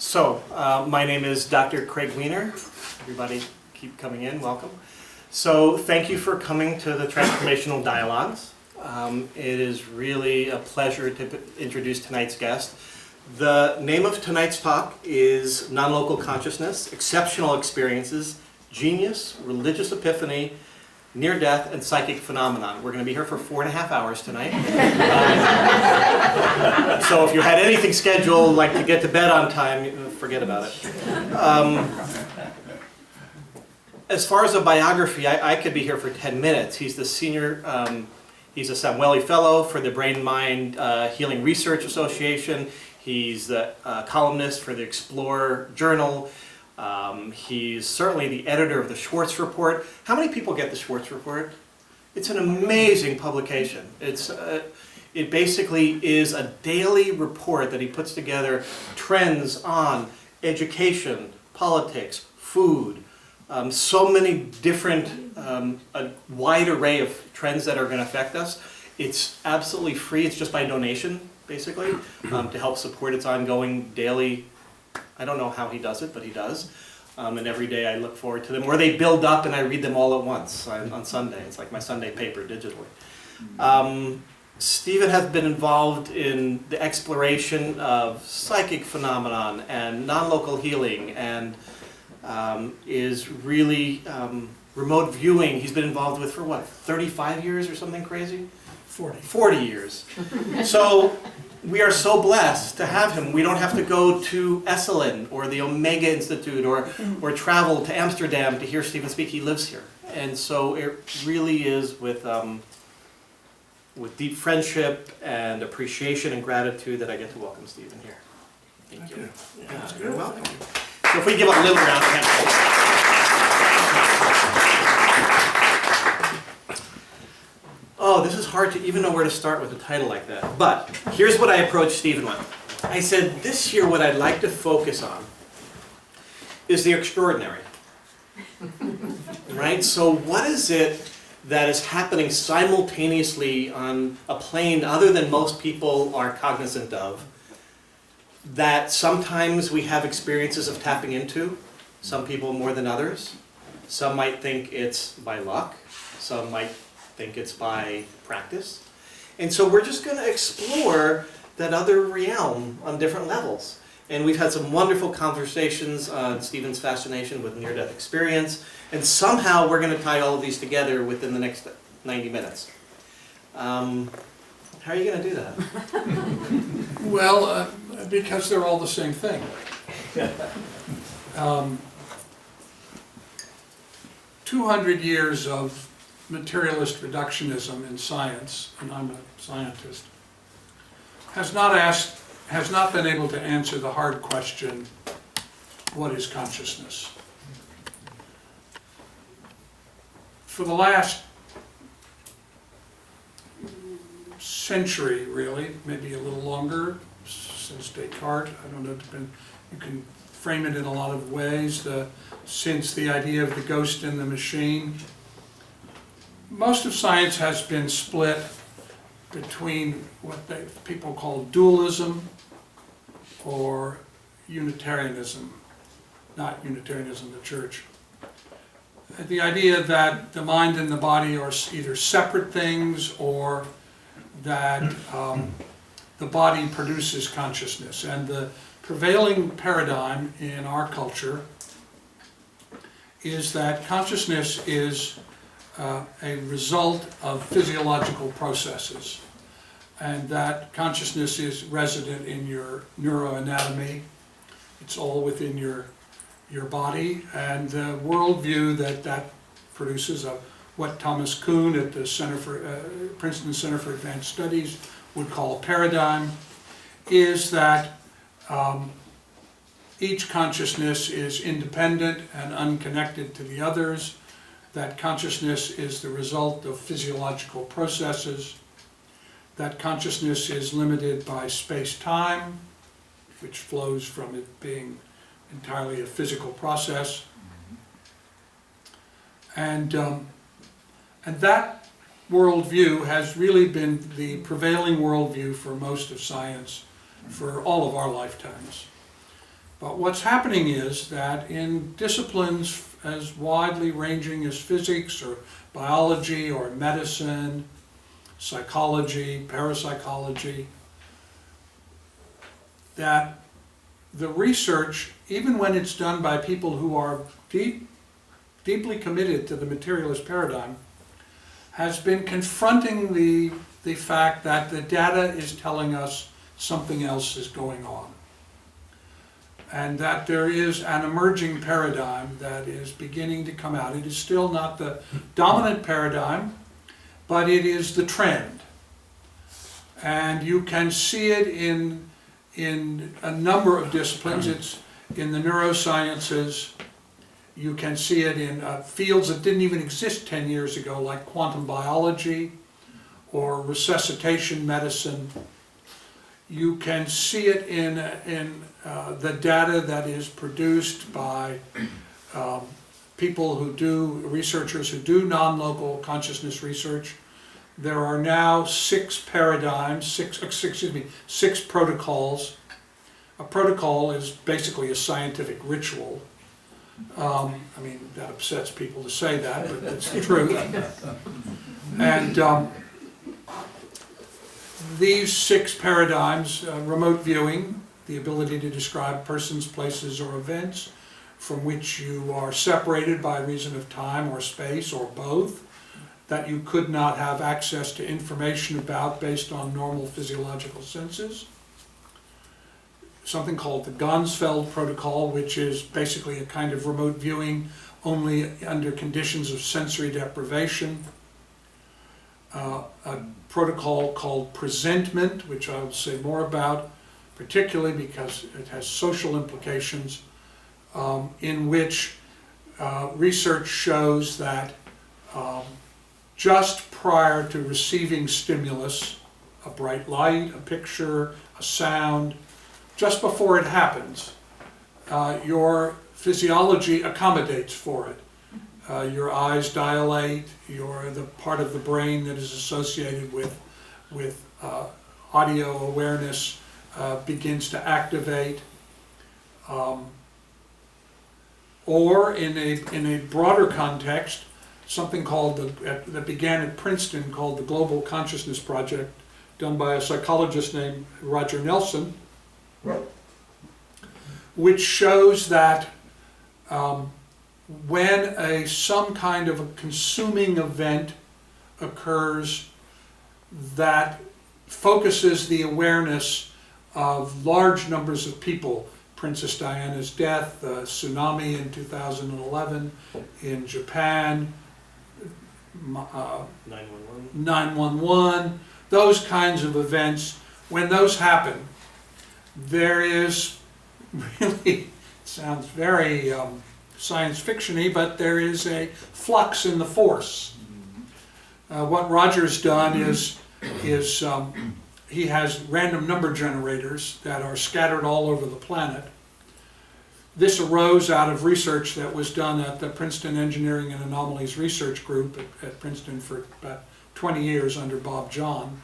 My name is Dr. Craig Weiner. Everybody keep coming in, welcome. So thank you for coming to the Transformational Dialogues. It is really a pleasure to introduce tonight's guest. The name of tonight's talk is Non-Local Consciousness, Exceptional Experiences, Genius, Religious Epiphany, Near-Death, and Psychic Phenomenon. We're going to be here for 4.5 hours tonight. So if you had anything scheduled, like to get to bed on time, forget about it. As far as a biography, I could be here for 10 minutes. He's the senior, he's a Samueli Fellow for the Brain Mind Healing Research Association. He's the columnist for the Explorer Journal. He's certainly the editor of the Schwartz Report. How many people get the Schwartz Report? It's an amazing publication. It basically is a daily report that he puts together, trends on education, politics, food, so many different, a wide array of trends that are going to affect us. It's absolutely free. It's just by donation, basically, to help support its ongoing daily. I don't know how he does it, but he does. And every day I look forward to them. Or they build up and I read them all at once on Sunday. It's like my Sunday paper digitally. Stephan has been involved in the exploration of psychic phenomenon and non-local healing and is really remote viewing. He's been involved with for what, 35 years or something crazy? 40 years. So we are so blessed to have him. We don't have to go to Esselen or the Omega Institute or travel to Amsterdam to hear Stephan speak. He lives here. And so it really is with deep friendship and appreciation and gratitude that I get to welcome Stephan here. Thank you. Yeah, you're welcome. So if we give a little round of applause. Oh, this is hard to even know where to start with a title like that. But here's what I approached Stephan with. I said, this year what I'd like to focus on is the extraordinary. Right? So what is it that is happening simultaneously on a plane other than most people are cognizant of, that sometimes we have experiences of tapping into, some people more than others. Some might think it's by luck. Some might think it's by practice. And so we're just going to explore that other realm on different levels. And we've had some wonderful conversations on Stephan's fascination with near-death experience. And somehow we're going to tie all of these together within the next 90 minutes. How are you going to do that? Well, because they're all the same thing. 200 years of materialist reductionism in science, and I'm a scientist, has not been able to answer the hard question, what is consciousness? For the last century, really, maybe a little longer, since Descartes, I don't know, you can frame it in a lot of ways, since the idea of the ghost in the machine. Most of science has been split between what people call dualism or Unitarianism, not Unitarianism, the church. The idea that the mind and the body are either separate things or that the body produces consciousness. And the prevailing paradigm in our culture is that consciousness is a result of physiological processes, and that consciousness is resident in your neuroanatomy. It's all within your body, and the worldview that produces what Thomas Kuhn at the Princeton Center for Advanced Studies would call a paradigm, is that each consciousness is independent and unconnected to the others, that consciousness is the result of physiological processes, that consciousness is limited by space-time, which flows from it being entirely a physical process. And that worldview has really been the prevailing worldview for most of science for all of our lifetimes. But what's happening is that in disciplines as widely ranging as physics or biology or medicine, psychology, parapsychology, that the research, even when it's done by people who are deeply committed to the materialist paradigm, has been confronting the fact that the data is telling us something else is going on. And that there is an emerging paradigm that is beginning to come out. It is still not the dominant paradigm, but it is the trend. And you can see it in a number of disciplines. It's in the neurosciences. You can see it in fields that didn't even exist 10 years ago, like quantum biology or resuscitation medicine. You can see it in the data that is produced by people who do, researchers who do non-local consciousness research. There are now 6 paradigms, six protocols. A protocol is basically a scientific ritual. I mean, that upsets people to say that, but it's the truth. And these 6 paradigms, remote viewing, the ability to describe persons, places, or events from which you are separated by reason of time or space or both, that you could not have access to information about based on normal physiological senses. Something called the Ganzfeld protocol, which is basically a kind of remote viewing only under conditions of sensory deprivation. A protocol called presentment, which I will say more about, particularly because it has social implications, in which research shows that just prior to receiving stimulus, a bright light, a picture, a sound, just before it happens, your physiology accommodates for it. Your eyes dilate, the part of the brain that is associated with audio awareness begins to activate. Or in a broader context, something called that began at Princeton called the Global Consciousness Project, done by a psychologist named Roger Nelson, which shows that when some kind of a consuming event occurs that focuses the awareness of large numbers of people, Princess Diana's death, the tsunami in 2011 in Japan, 911, those kinds of events, when those happen, there is really, it sounds very science fiction-y, but there is a flux in the force. What Roger's done is he has random number generators that are scattered all over the planet. This arose out of research that was done at the Princeton Engineering and Anomalies Research Group at Princeton for about 20 years under Bob John,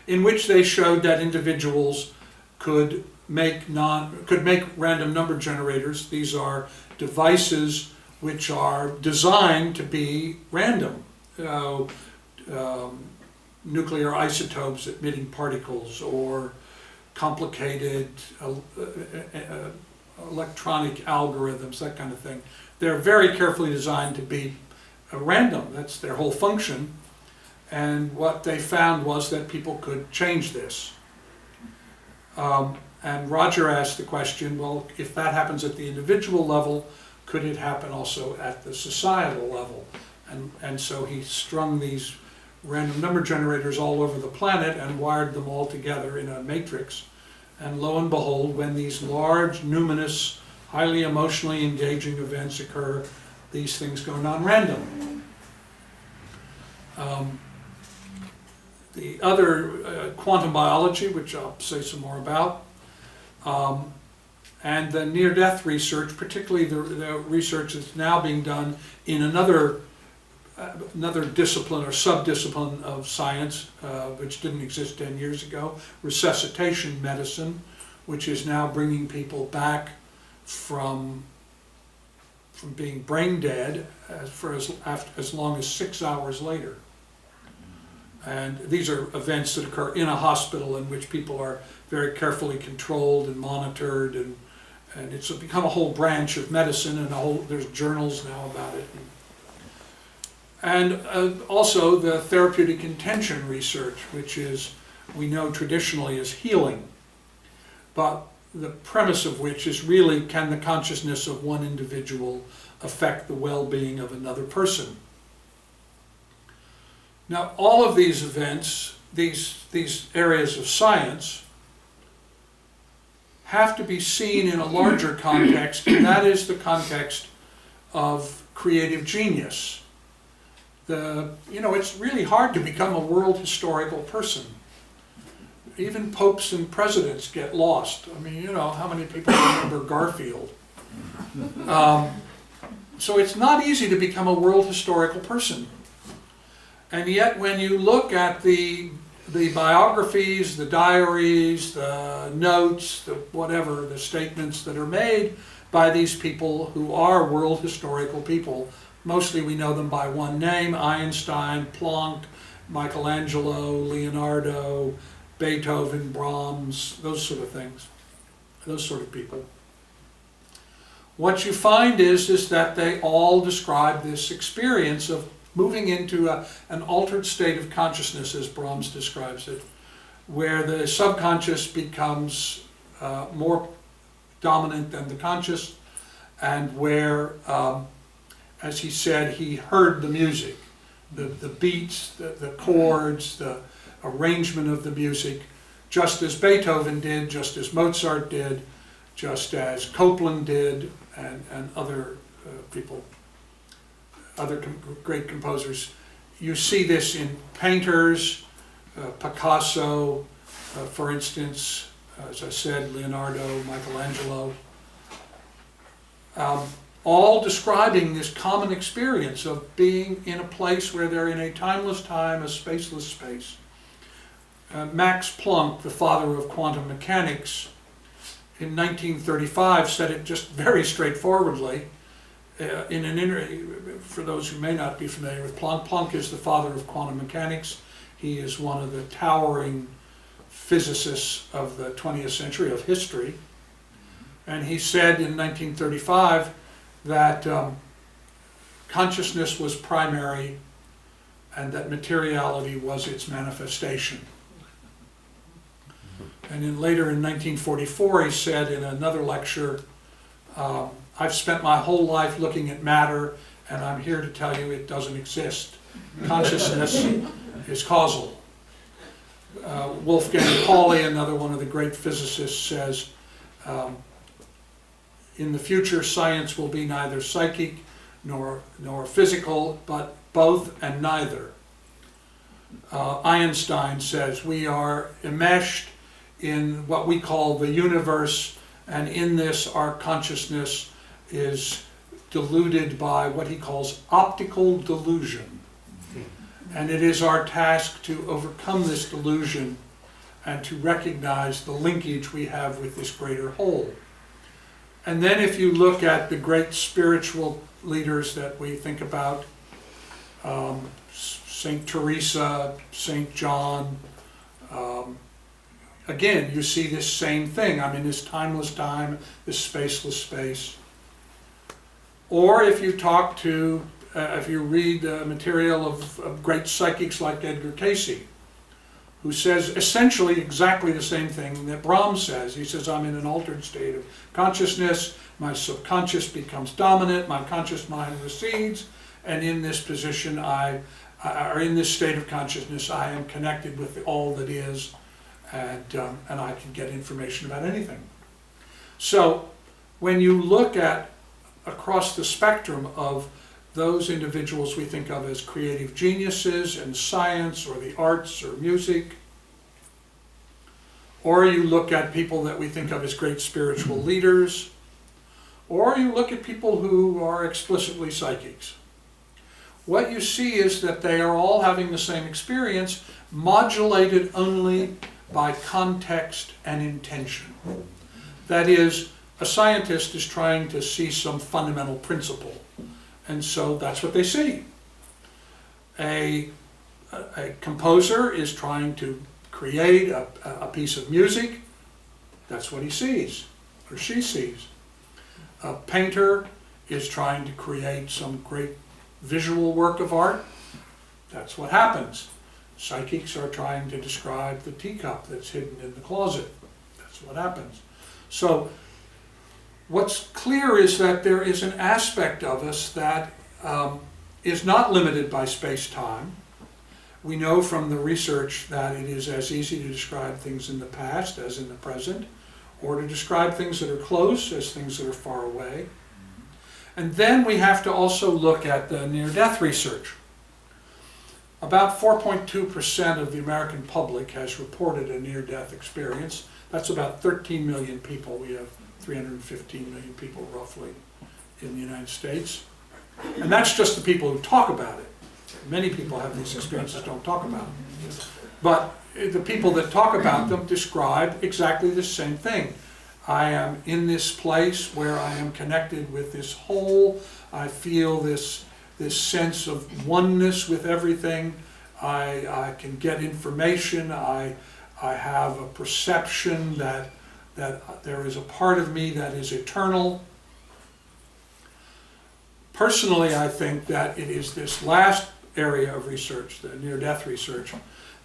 in which they showed that individuals could make random number generators. These are devices which are designed to be random. Nuclear isotopes emitting particles or complicated electronic algorithms, that kind of thing. They're very carefully designed to be random. That's their whole function. And what they found was that people could change this. And Roger asked the question, well, if that happens at the individual level, could it happen also at the societal level? And so he strung these random number generators all over the planet and wired them all together in a matrix. And lo and behold, when these large, numinous, highly emotionally engaging events occur, these things go non-random. The other, quantum biology, which I'll say some more about, and the near-death research, particularly the research that's now being done in another discipline or sub-discipline of science, which didn't exist 10 years ago, resuscitation medicine, which is now bringing people back from being brain dead for as long as 6 hours later. And these are events that occur in a hospital in which people are very carefully controlled and monitored, and it's become a whole branch of medicine, and there's journals now about it. And also the therapeutic intention research, which we know traditionally is healing, but the premise of which is really, can the consciousness of one individual affect the well-being of another person? Now, all of these events, these areas of science, have to be seen in a larger context, and that is the context of creative genius. It's really hard to become a world historical person. Even popes and presidents get lost. I mean, how many people remember Garfield? So it's not easy to become a world historical person. And yet when you look at the biographies, the diaries, the notes, the statements that are made by these people who are world historical people, mostly we know them by one name: Einstein, Planck, Michelangelo, Leonardo, Beethoven, Brahms, those sort of things, those sort of people. What you find is that they all describe this experience of moving into an altered state of consciousness, as Brahms describes it, where the subconscious becomes more dominant than the conscious, and where, as he said, he heard the music, the beats, the chords, the arrangement of the music, just as Beethoven did, just as Mozart did, just as Copland did, and other people, other great composers. You see this in painters, Picasso, for instance, as I said, Leonardo, Michelangelo, all describing this common experience of being in a place where they're in a timeless time, a spaceless space. Max Planck, the father of quantum mechanics, in 1935 said it just very straightforwardly in an interview. For those who may not be familiar with Planck, Planck is the father of quantum mechanics. He is one of the towering physicists of the 20th century, of history. And he said in 1935 that consciousness was primary and that materiality was its manifestation. And then later in 1944 he said in another lecture, I've spent my whole life looking at matter, and I'm here to tell you it doesn't exist. Consciousness is causal. Wolfgang Pauli, another one of the great physicists, says, in the future science will be neither psychic nor physical, but both and neither. Einstein says we are enmeshed in what we call the universe, and in this our consciousness is deluded by what he calls optical delusion. And it is our task to overcome this delusion and to recognize the linkage we have with this greater whole. And then if you look at the great spiritual leaders that we think about, Saint Teresa, Saint John, again, you see this same thing. I'm in this timeless time, this spaceless space. Or if you talk to, if you read the material of great psychics like Edgar Cayce, who says essentially exactly the same thing that Brahms says. He says, I'm in an altered state of consciousness, my subconscious becomes dominant, my conscious mind recedes, and in this position, or in this state of consciousness, I am connected with all that is, and I can get information about anything. So when you look at across the spectrum of those individuals we think of as creative geniuses in science or the arts or music, or you look at people that we think of as great spiritual leaders, or you look at people who are explicitly psychics, what you see is that they are all having the same experience, modulated only by context and intention. That is, a scientist is trying to see some fundamental principle, and so that's what they see. A composer is trying to create a piece of music, that's what he sees, or she sees. A painter is trying to create some great visual work of art, that's what happens. Psychics are trying to describe the teacup that's hidden in the closet, that's what happens. So what's clear is that there is an aspect of us that is not limited by space-time. We know from the research that it is as easy to describe things in the past as in the present, or to describe things that are close as things that are far away. And then we have to also look at the near-death research. About 4.2% of the American public has reported a near-death experience. That's about 13 million people. We have 315 million people roughly in the United States. And that's just the people who talk about it. Many people have these experiences, don't talk about them. But the people that talk about them describe exactly the same thing. I am in this place where I am connected with this whole. I feel this sense of oneness with everything. I can get information. I have a perception that there is a part of me that is eternal. Personally, I think that it is this last area of research, the near-death research,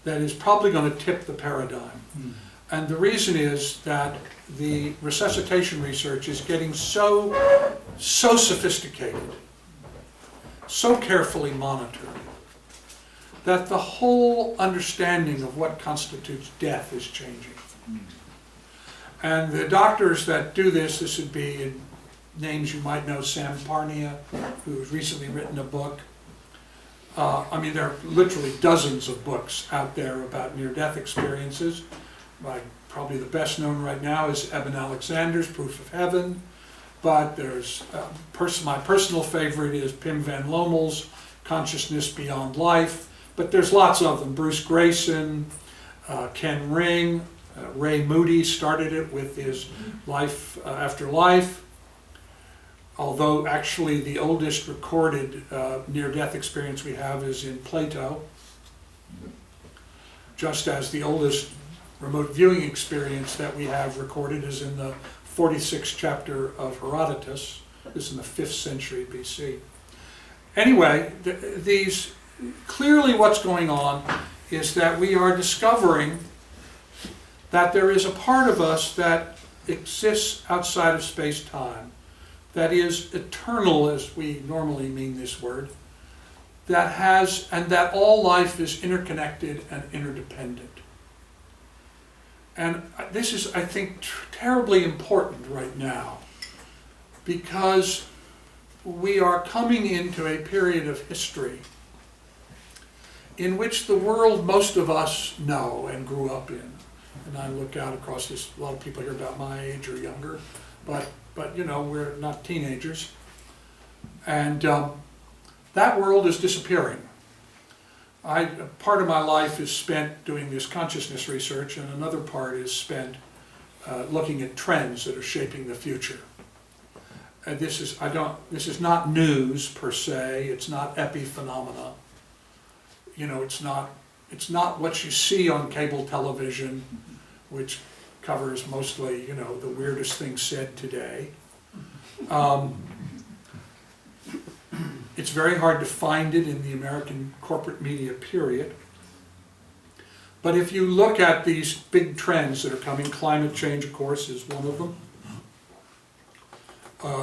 that is probably going to tip the paradigm. And the reason is that the resuscitation research is getting so sophisticated, so carefully monitored, that the whole understanding of what constitutes death is changing. And the doctors that do this would be in names you might know, Sam Parnia, who's recently written a book. I mean, there are literally dozens of books out there about near-death experiences. Probably the best known right now is Eben Alexander's Proof of Heaven, but there's my personal favorite is Pim van Lommel's Consciousness Beyond Life, but there's lots of them. Bruce Grayson, Ken Ring, Ray Moody started it with his Life After Life. Although actually the oldest recorded near-death experience we have is in Plato, just as the oldest remote viewing experience that we have recorded is in the 46th chapter of Herodotus. This is in the 5th century BC. Anyway, clearly what's going on is that we are discovering that there is a part of us that exists outside of space-time, that is eternal, as we normally mean this word, and that all life is interconnected and interdependent. And this is, I think, terribly important right now, because we are coming into a period of history in which the world most of us know and grew up in. And I look out across this, a lot of people here about my age or younger, but you know, we're not teenagers. And that world is disappearing. Part of my life is spent doing this consciousness research, and another part is spent looking at trends that are shaping the future. And this is not news per se, it's not epiphenomena. You know, it's not what you see on cable television, which covers mostly, you know, the weirdest things said today. It's very hard to find it in the American corporate media, period. But if you look at these big trends that are coming, climate change, of course, is one of them.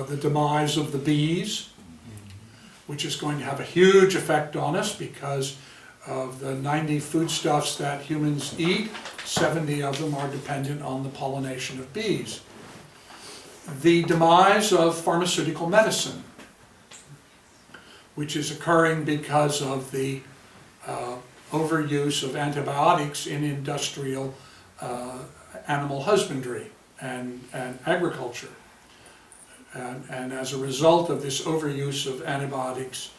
The demise of the bees, which is going to have a huge effect on us because of the 90 foodstuffs that humans eat, 70 of them are dependent on the pollination of bees. The demise of pharmaceutical medicine, which is occurring because of the overuse of antibiotics in industrial animal husbandry and agriculture. And as a result of this overuse of antibiotics,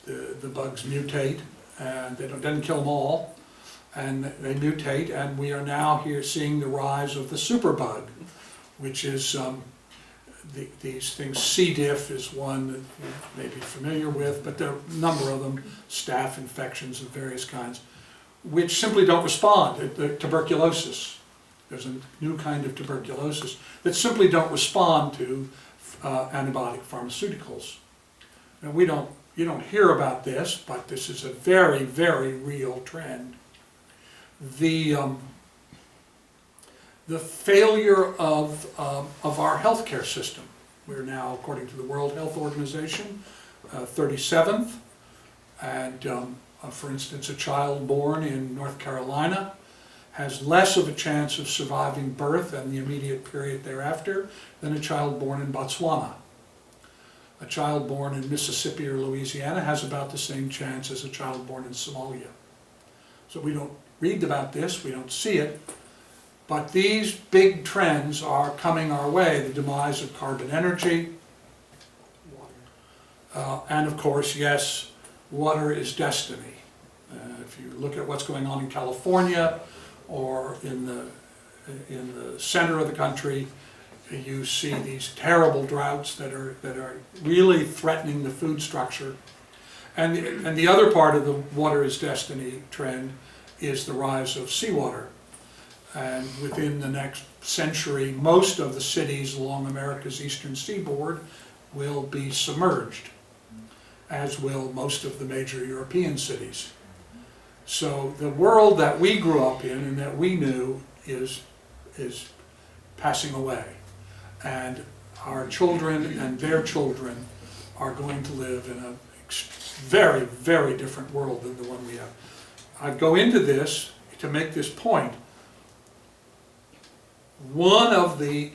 the bugs mutate, and they doesn't kill them all, and they mutate, and we are now here seeing the rise of the superbug, which is these things. C. diff is one that you may be familiar with, but there are a number of them, staph infections of various kinds, which simply don't respond. Tuberculosis, there's a new kind of tuberculosis that simply don't respond to antibiotic pharmaceuticals. And you don't hear about this, but this is a very, very real trend. The failure of our healthcare system. We're now, according to the World Health Organization, 37th, and for instance, a child born in North Carolina has less of a chance of surviving birth and the immediate period thereafter than a child born in Botswana. A child born in Mississippi or Louisiana has about the same chance as a child born in Somalia. So we don't read about this, we don't see it, but these big trends are coming our way. The demise of carbon energy, and of course, yes, water is destiny. If you look at what's going on in California or in the center of the country, you see these terrible droughts that are really threatening the food structure. And the other part of the water is destiny trend is the rise of seawater. And within the next century, most of the cities along America's eastern seaboard will be submerged, as will most of the major European cities. So the world that we grew up in and that we knew is passing away. And our children and their children are going to live in a very, very different world than the one we have. I go into this to make this point. One of the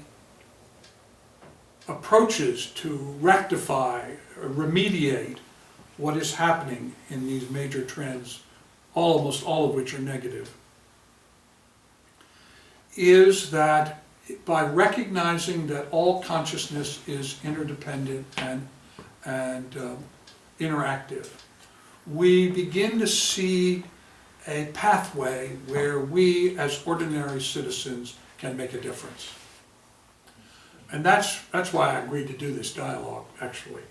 approaches to rectify or remediate what is happening in these major trends, almost all of which are negative, is that by recognizing that all consciousness is interdependent and interactive, we begin to see a pathway where we as ordinary citizens can make a difference. And that's why I agreed to do this dialogue, actually.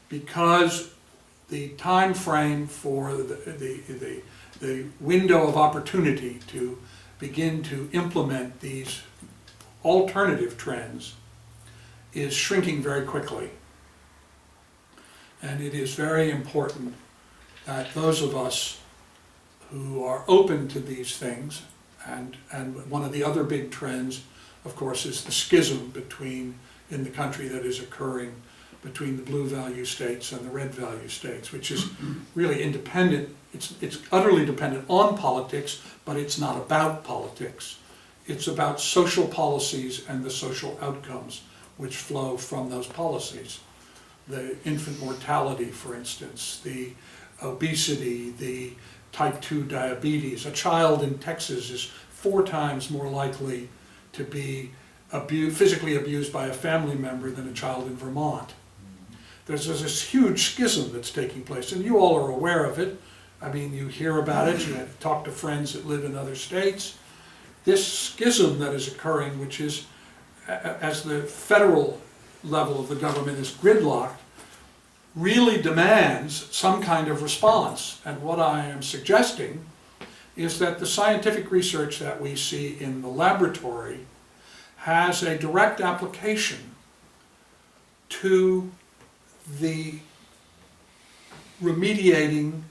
Because the time frame for the window of opportunity to begin to implement these alternative trends is shrinking very quickly. And it is very important that those of us who are open to these things, and one of the other big trends, of course, is the schism in the country that is occurring between the blue value states and the red value states, which is really independent. It's utterly dependent on politics, but it's not about politics. It's about social policies and the social outcomes which flow from those policies. The infant mortality, for instance, the obesity, the type 2 diabetes. A child in Texas is 4 times more likely to be physically abused by a family member than a child in Vermont. There's this huge schism that's taking place, and you all are aware of it. I mean, you hear about it, you talk to friends that live in other states. This schism that is occurring, which is, as the federal level of the government is gridlocked, really demands some kind of response. And what I am suggesting is that the scientific research that we see in the laboratory has a direct application to the remediating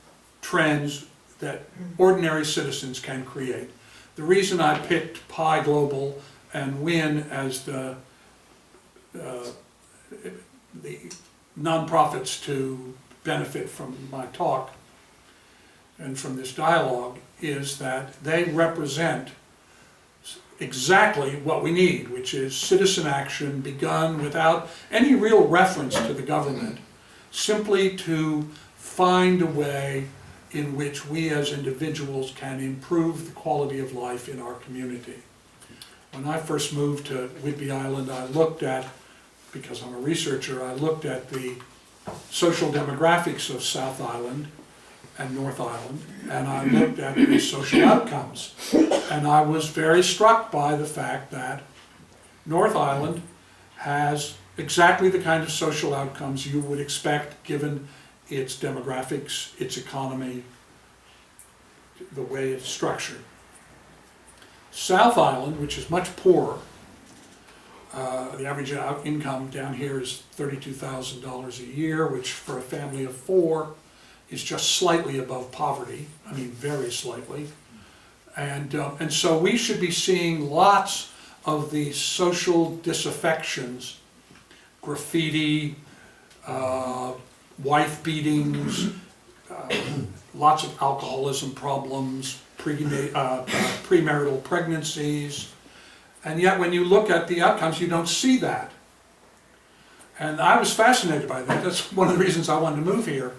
trends that ordinary citizens can create. The reason I picked Pi Global and WIN as the nonprofits to benefit from my talk and from this dialogue is that they represent exactly what we need, which is citizen action begun without any real reference to the government, simply to find a way in which we as individuals can improve the quality of life in our community. When I first moved to Whidbey Island, I looked at, because I'm a researcher, I looked at the social demographics of South Island, and North Island, and I looked at the social outcomes. And I was very struck by the fact that North Island has exactly the kind of social outcomes you would expect given its demographics, its economy, the way it's structured. South Island, which is much poorer, the average income down here is $32,000 a year, which for a family of 4 is just slightly above poverty. I mean, very slightly. And so we should be seeing lots of these social disaffections, graffiti, wife beatings, lots of alcoholism problems, premarital pregnancies, and yet when you look at the outcomes, you don't see that. And I was fascinated by that. That's one of the reasons I wanted to move here,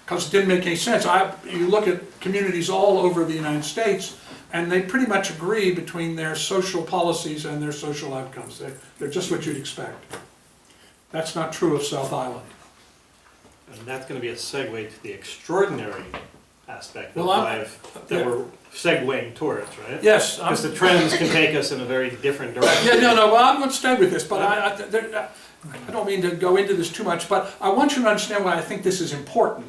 because it didn't make any sense. You look at communities all over the United States, and they pretty much agree between their social policies and their social outcomes. They're just what you'd expect. That's not true of South Island. And that's going to be a segue to the extraordinary aspect Well, that we're segueing towards, right? Yes. Because the trends can take us in a very different direction. Yeah, no, well, I'm going to stay with this, but I don't mean to go into this too much, but I want you to understand why I think this is important.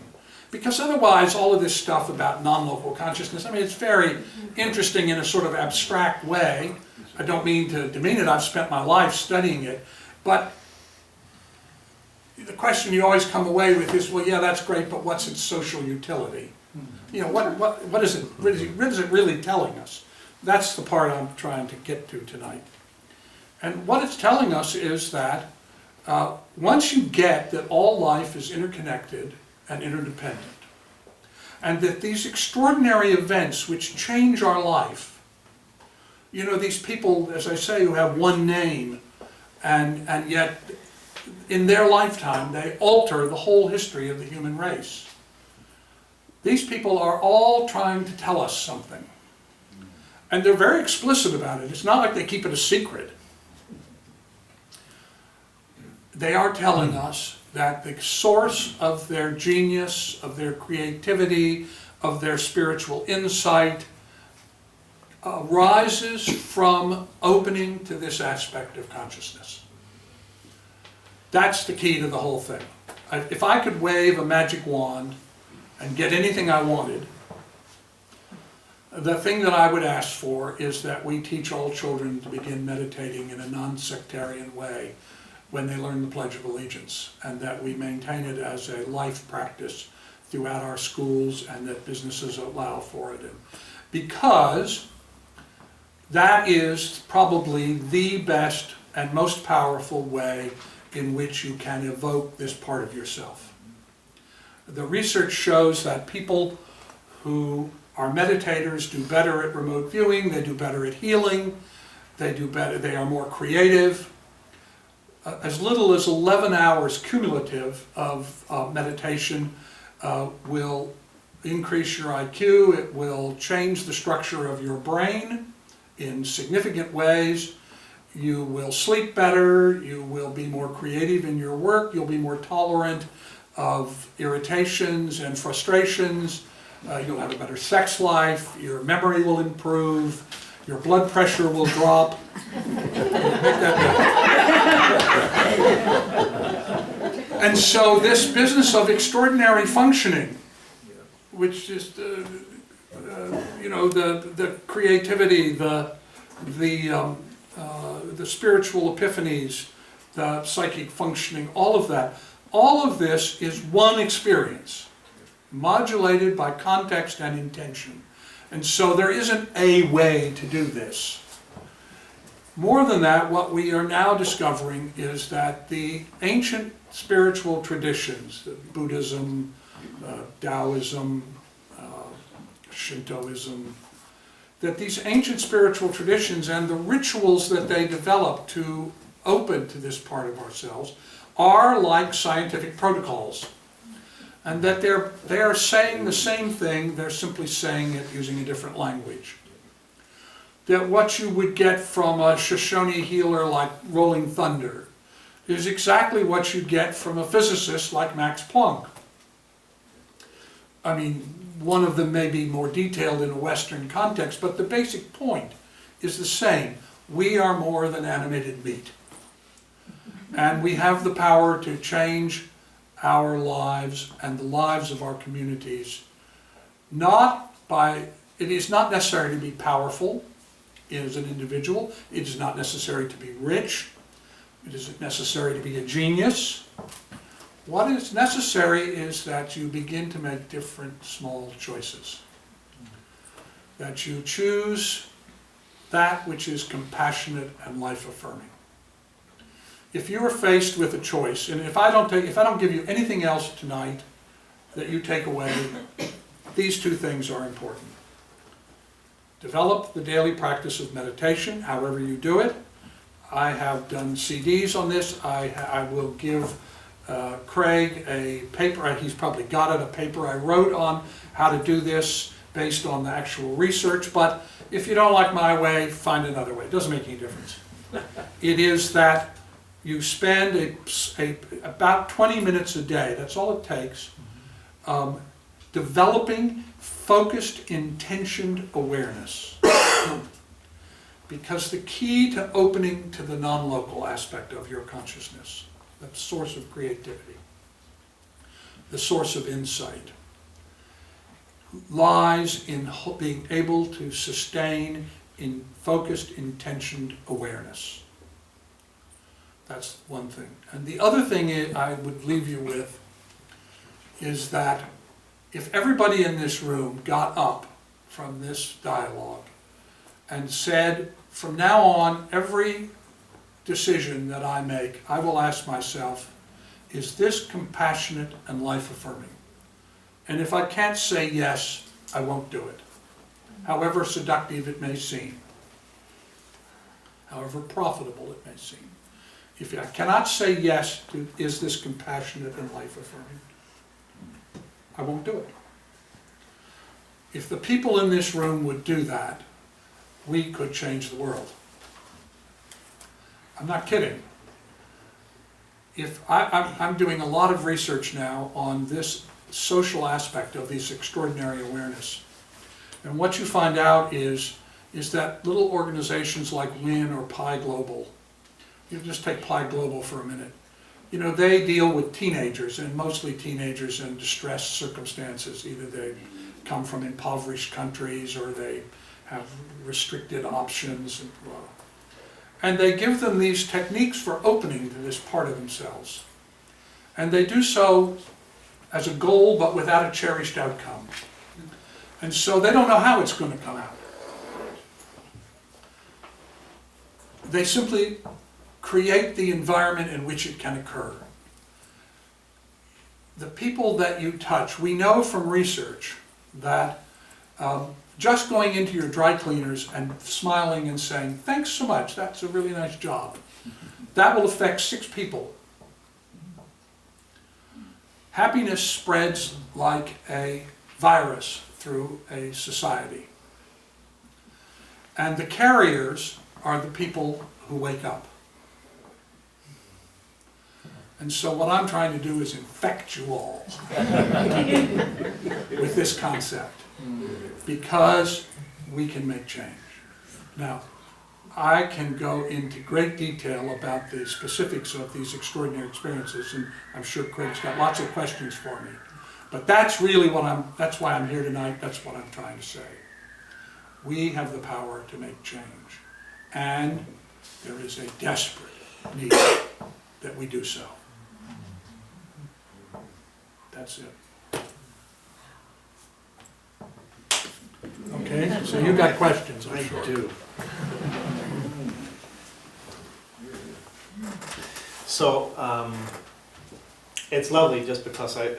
Because otherwise, all of this stuff about non-local consciousness, I mean, it's very interesting in a sort of abstract way. I don't mean to demean it, I've spent my life studying it, but the question you always come away with is, well, yeah, that's great, but what's its social utility? You know, what is it really telling us? That's the part I'm trying to get to tonight. And what it's telling us is that once you get that all life is interconnected and interdependent, and that these extraordinary events which change our life, you know, these people, as I say, who have one name, and yet in their lifetime they alter the whole history of the human race. These people are all trying to tell us something. And they're very explicit about it. It's not like they keep it a secret. They are telling us that the source of their genius, of their creativity, of their spiritual insight arises from opening to this aspect of consciousness. That's the key to the whole thing. If I could wave a magic wand and get anything I wanted, the thing that I would ask for is that we teach all children to begin meditating in a non-sectarian way when they learn the Pledge of Allegiance, and that we maintain it as a life practice throughout our schools and that businesses allow for it. Because that is probably the best and most powerful way in which you can evoke this part of yourself. The research shows that people who are meditators do better at remote viewing, they do better at healing, they are more creative. As little as 11 hours cumulative of meditation will increase your IQ, it will change the structure of your brain in significant ways. You will sleep better, you will be more creative in your work, you'll be more tolerant of irritations and frustrations, you'll have a better sex life, your memory will improve, your blood pressure will drop. And so this business of extraordinary functioning, which is you know, the creativity, the spiritual epiphanies, the psychic functioning, all of this is one experience, modulated by context and intention. And so there isn't a way to do this. More than that, what we are now discovering is that the ancient spiritual traditions, Buddhism, Taoism, Shintoism, that these ancient spiritual traditions and the rituals that they develop to open to this part of ourselves are like scientific protocols. And that they are saying the same thing, they're simply saying it using a different language. That what you would get from a Shoshone healer like Rolling Thunder is exactly what you get from a physicist like Max Planck. I mean, one of them may be more detailed in a Western context, but the basic point is the same. We are more than animated meat. And we have the power to change our lives and the lives of our communities. It is not necessary to be powerful as an individual. It is not necessary to be rich. It isn't necessary to be a genius. What is necessary is that you begin to make different small choices. That you choose that which is compassionate and life-affirming. If you are faced with a choice, and if I don't give you anything else tonight that you take away, these two things are important. Develop the daily practice of meditation, however you do it. I have done CDs on this. I will give Craig a paper, he's probably got it, a paper I wrote on how to do this based on the actual research, but if you don't like my way, find another way. It doesn't make any difference. It is that you spend about 20 minutes a day, that's all it takes, developing focused, intentioned awareness. Because the key to opening to the non-local aspect of your consciousness, the source of creativity, the source of insight, lies in being able to sustain in focused, intentioned awareness. That's one thing. And the other thing I would leave you with is that if everybody in this room got up from this dialogue and said, from now on, every decision that I make, I will ask myself, is this compassionate and life-affirming? And if I can't say yes, I won't do it. However seductive it may seem, however profitable it may seem. If I cannot say yes to, is this compassionate and life-affirming, I won't do it. If the people in this room would do that, we could change the world. I'm not kidding. I'm doing a lot of research now on this social aspect of these extraordinary awareness. And what you find out is that little organizations like WIN or Pi Global, you just take Pi Global for a minute, you know, they deal with teenagers, and mostly teenagers in distressed circumstances. Either they come from impoverished countries or they have restricted options. And they give them these techniques for opening to this part of themselves. And they do so as a goal, but without a cherished outcome. And so they don't know how it's going to come out. They simply create the environment in which it can occur. The people that you touch, we know from research that just going into your dry cleaners and smiling and saying, thanks so much, that's a really nice job, that will affect 6 people. Happiness spreads like a virus through a society. And the carriers are the people who wake up. And so what I'm trying to do is infect you all with this concept, because we can make change. Now, I can go into great detail about the specifics of these extraordinary experiences, and I'm sure Craig's got lots of questions for me. But that's really that's why I'm here tonight, that's what I'm trying to say. We have the power to make change. And there is a desperate need that we do so. That's it. Okay, so you got questions, I'm sure. I do. So, it's lovely just because I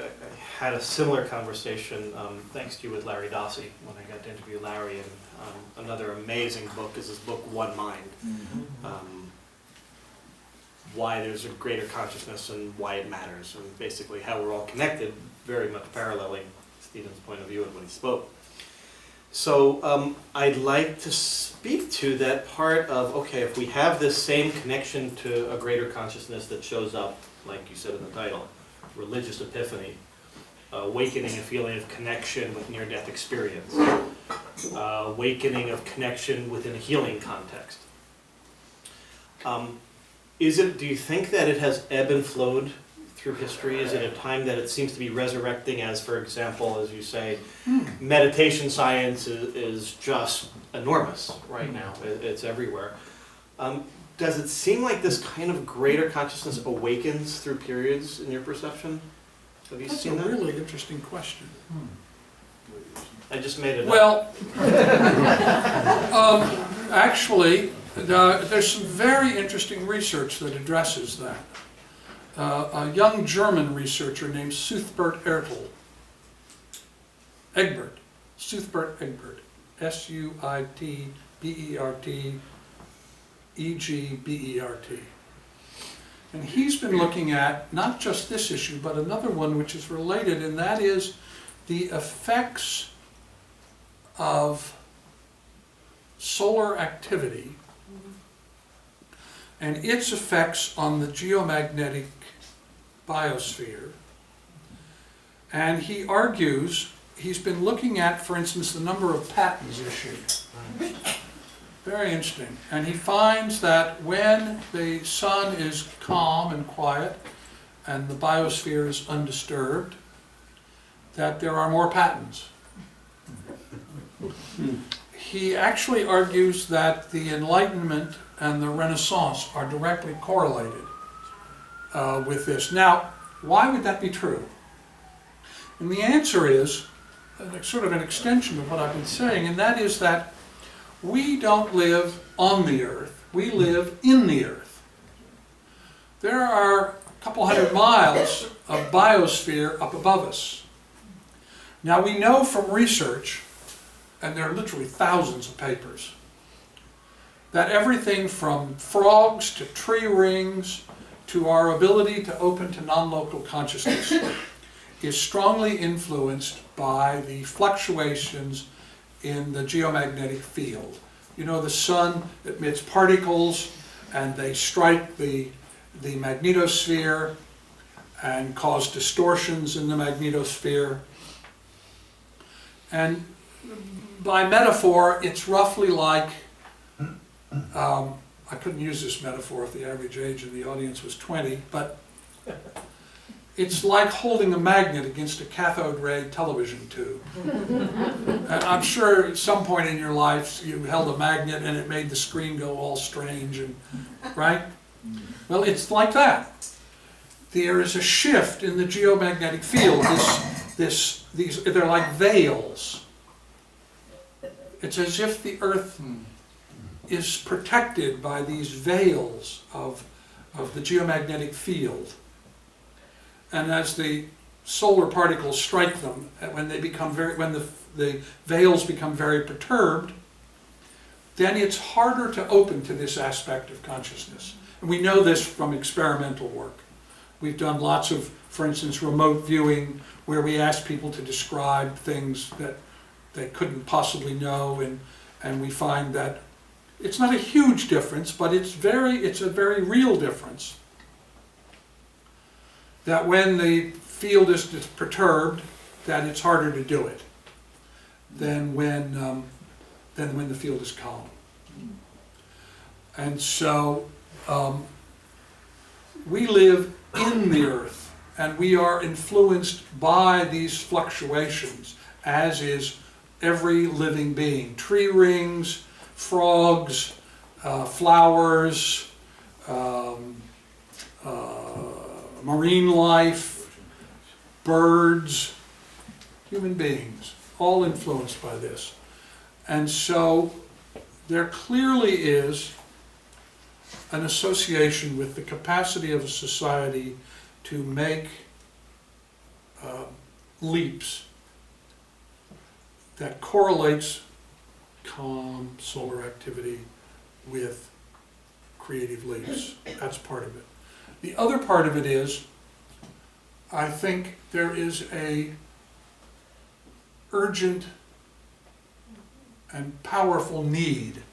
had a similar conversation, thanks to you, with Larry Dossey when I got to interview Larry, and another amazing book is his book, One Mind. Why there's a greater consciousness and why it matters, and basically how we're all connected, very much paralleling Stephen's point of view and what he spoke. So I'd like to speak to that part of, okay, if we have this same connection to a greater consciousness that shows up, like you said in the title, religious epiphany, awakening a feeling of connection with near-death experience, awakening of connection within a healing context. Do you think that it has ebbed and flowed through history? Is it a time that it seems to be resurrecting, as for example, as you say, meditation science is just enormous right now, it's everywhere. Does it seem like this kind of greater consciousness awakens through periods in your perception? Have you That's seen a that? really interesting question. I just made it up. Well, actually, there's some very interesting research that addresses that. A young German researcher named Suthbert Egbert, S-U-I-T-B-E-R-T-E-G-B-E-R-T. And he's been looking at not just this issue, but another one which is related, and that is the effects of solar activity and its effects on the geomagnetic biosphere. And he argues, he's been looking at, for instance, the number of patents issued. Very interesting. And he finds that when the sun is calm and quiet and the biosphere is undisturbed, that there are more patents. He actually argues that the Enlightenment and the Renaissance are directly correlated with this. Now, why would that be true? And the answer is sort of an extension of what I've been saying, and that is that we don't live on the earth, we live in the earth. There are a couple hundred miles of biosphere up above us. Now we know from research, and there are literally thousands of papers, that everything from frogs to tree rings to our ability to open to non-local consciousness is strongly influenced by the fluctuations in the geomagnetic field. You know, the sun emits particles and they strike the magnetosphere and cause distortions in the magnetosphere. And by metaphor, it's roughly like, I couldn't use this metaphor if the average age of the audience was 20, but it's like holding a magnet against a cathode ray television tube. And I'm sure at some point in your life you held a magnet and it made the screen go all strange, and right? Well, it's like that. There is a shift in the geomagnetic field. These they're like veils. It's as if the earth is protected by these veils of the geomagnetic field. And as the solar particles strike them, when the veils become very perturbed, then it's harder to open to this aspect of consciousness. And we know this from experimental work. We've done lots of, for instance, remote viewing, where we ask people to describe things that they couldn't possibly know, and we find that it's not a huge difference, but it's a very real difference. That when the field is perturbed, that it's harder to do it than when the field is calm. And so we live in the earth, and we are influenced by these fluctuations, as is every living being. Tree rings, frogs, flowers, marine life, birds, human beings, all influenced by this. And so there clearly is an association with the capacity of a society to make leaps that correlates calm solar activity with creative leaps. That's part of it. The other part of it is, I think there is a urgent and powerful need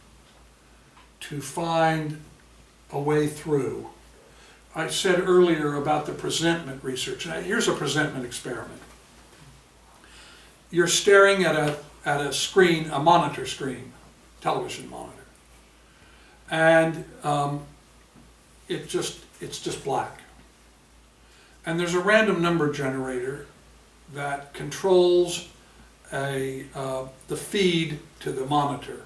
to find a way through. I said earlier about the presentment research. Now, here's a presentment experiment. you're staring at a screen, a monitor screen, television monitor, and it's just black. And there's a random number generator that controls the feed to the monitor.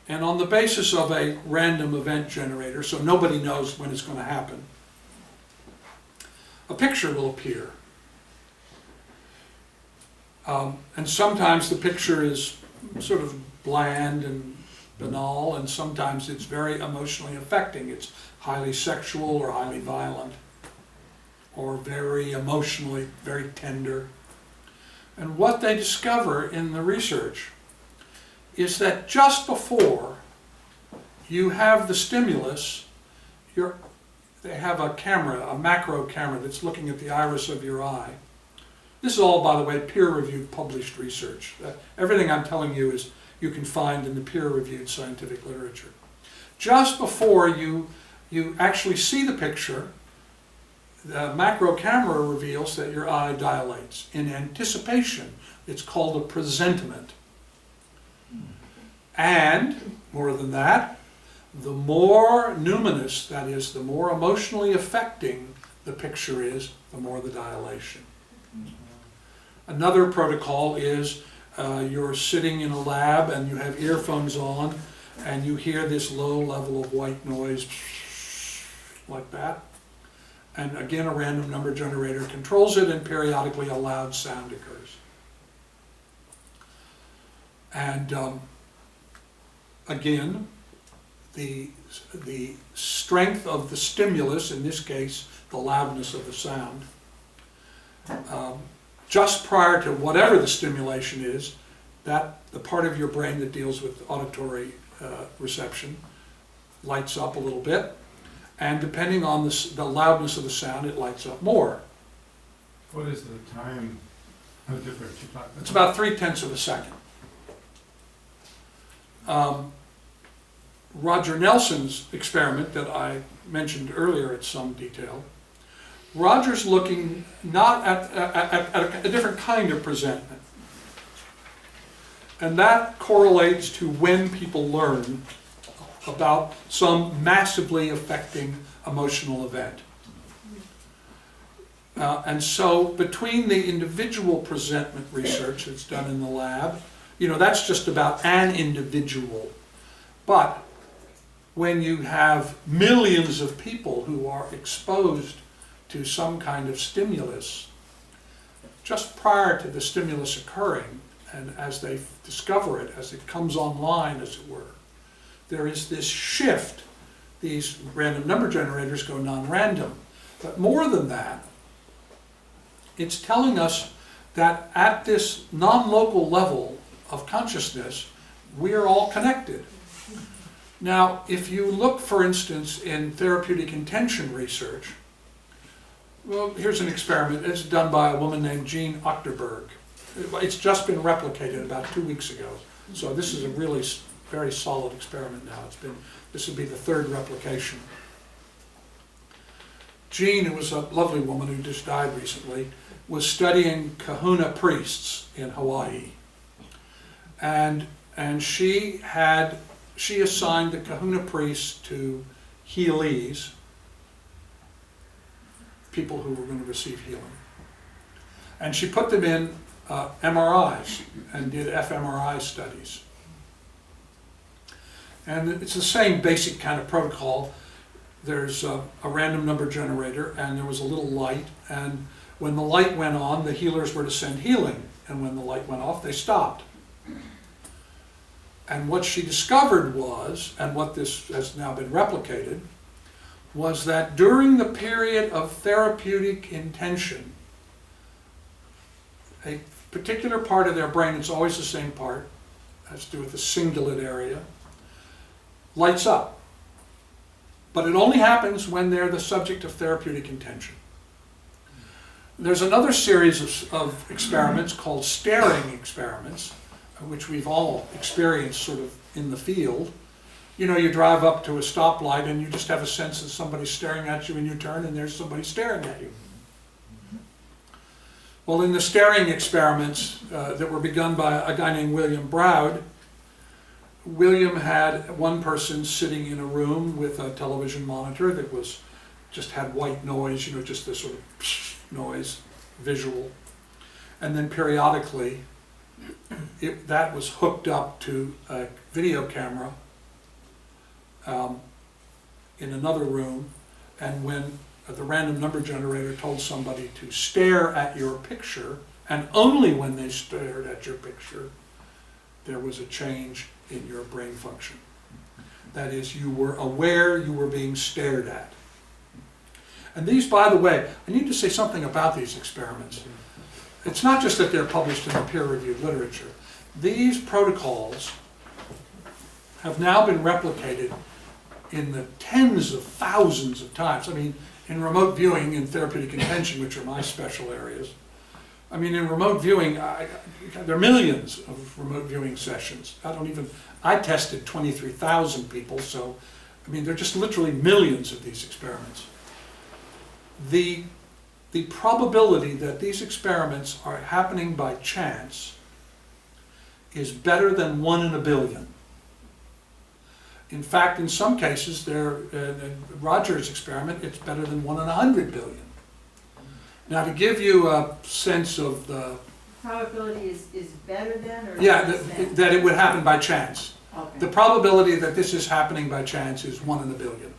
And on the basis of a random event generator, so nobody knows when it's going to happen, a picture will appear. And sometimes the picture is sort of bland and banal, and sometimes it's very emotionally affecting. It's highly sexual or highly violent, or very emotionally, very tender. And what they discover in the research is that just before you have the stimulus, they have a camera, a macro camera that's looking at the iris of your eye. This is all, by the way, peer-reviewed published research. Everything I'm telling you is you can find in the peer-reviewed scientific literature. Just before you actually see the picture, the macro camera reveals that your eye dilates in anticipation. It's called a presentiment. And, more than that, the more numinous, that is, the more emotionally affecting the picture is, the more the dilation. Another protocol is you're sitting in a lab and you have earphones on and you hear this low level of white noise like that. And again, a random number generator controls it, and periodically a loud sound occurs. And again, the strength of the stimulus, in this case, the loudness of the sound, just prior to whatever the stimulation is, that the part of your brain that deals with auditory reception lights up a little bit, and depending on the loudness of the sound, it lights up more. What is the time difference you're talking about? It's about 0.3 of a second. Roger Nelson's experiment that I mentioned earlier in some detail, Roger's looking not at a different kind of presentment. And that correlates to when people learn about some massively affecting emotional event. And so between the individual presentment research that's done in the lab, that's just about an individual. But when you have millions of people who are exposed to some kind of stimulus, just prior to the stimulus occurring, and as they discover it, as it comes online, as it were, there is this shift. These random number generators go non-random. But more than that, it's telling us that at this non-local level of consciousness, we are all connected. Now, if you look, for instance, in therapeutic intention research, well, here's an experiment. It's done by a woman named Jean Ochterberg. It's just been replicated about 2 weeks ago. So this is a really very solid experiment now. This would be the third replication. Jean, who was a lovely woman who just died recently, was studying kahuna priests in Hawaii. And she assigned the kahuna priests to healees, people who were going to receive healing. And she put them in MRIs and did fMRI studies. And it's the same basic kind of protocol. There's a random number generator, and there was a little light, and when the light went on, the healers were to send healing, and when the light went off, they stopped. And what she discovered was, and what this has now been replicated, was that during the period of therapeutic intention, a particular part of their brain, it's always the same part, has to do with the cingulate area, lights up. But it only happens when they're the subject of therapeutic intention. There's another series of experiments called staring experiments, which we've all experienced sort of in the field. You drive up to a stoplight and you just have a sense that somebody's staring at you and you turn and there's somebody staring at you. Well, in the staring experiments that were begun by a guy named William Browd, William had one person sitting in a room with a television monitor that was just had white noise, you know, just this sort of noise, visual. And then periodically, that was hooked up to a video camera in another room, and when the random number generator told somebody to stare at your picture, and only when they stared at your picture, there was a change in your brain function. That is, you were aware you were being stared at. And these, by the way, I need to say something about these experiments. It's not just that they're published in the peer-reviewed literature. These protocols have now been replicated in the tens of thousands of times. I mean, in remote viewing and therapeutic intention, which are my special areas, I mean, in remote viewing, there are millions of remote viewing sessions. I tested 23,000 people, so, I mean, there are just literally millions of these experiments. The probability that these experiments are happening by chance is better than 1 in a billion. In fact, in some cases, Roger's experiment, it's better than 1 in 100 billion. Now, to give you a sense of the probability is better than, or yeah, less than? that it would happen by chance. Okay. The probability that this is happening by chance is 1 in a billion.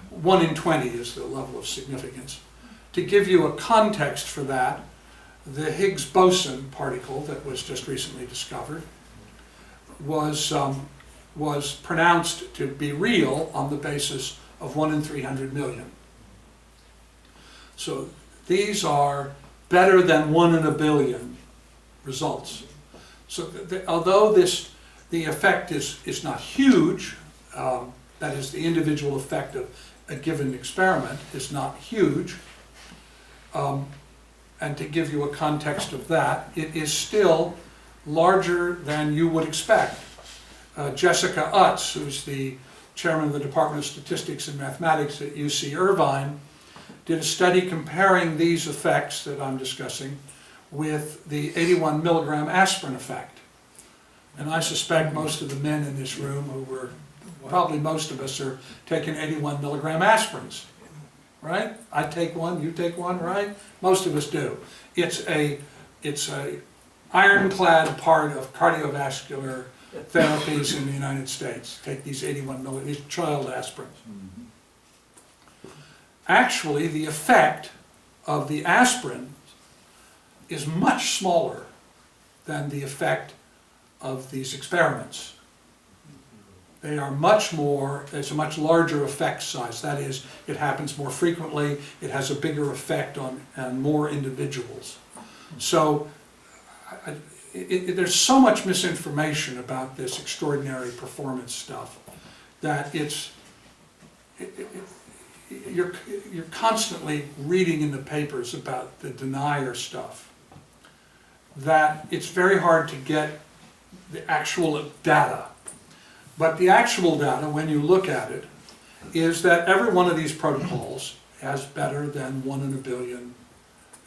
1 in 20 is the level of significance. To give you a context for that, the Higgs boson particle that was just recently discovered was pronounced to be real on the basis of 1 in 300 million. So these are better than 1 in a billion results. So although the effect is not huge, that is, the individual effect of a given experiment is not huge, and to give you a context of that, it is still larger than you would expect. Jessica Utz, who's the chairman of the Department of Statistics and Mathematics at UC Irvine, did a study comparing these effects that I'm discussing with the 81 milligram aspirin effect. And I suspect most of the men in this room probably most of us are taking 81 milligram aspirins, right? I take one, you take one, right? Most of us do. It's a ironclad part of cardiovascular therapies in the United States. Take these 81 milligram, these child aspirins. Actually, the effect of the aspirin is much smaller than the effect of these experiments. They are much more, it's a much larger effect size. That is, it happens more frequently, it has a bigger effect on more individuals. So there's so much misinformation about this extraordinary performance stuff that you're constantly reading in the papers about the denier stuff, that it's very hard to get the actual data. But the actual data, when you look at it, is that every one of these protocols has better than 1 in a billion,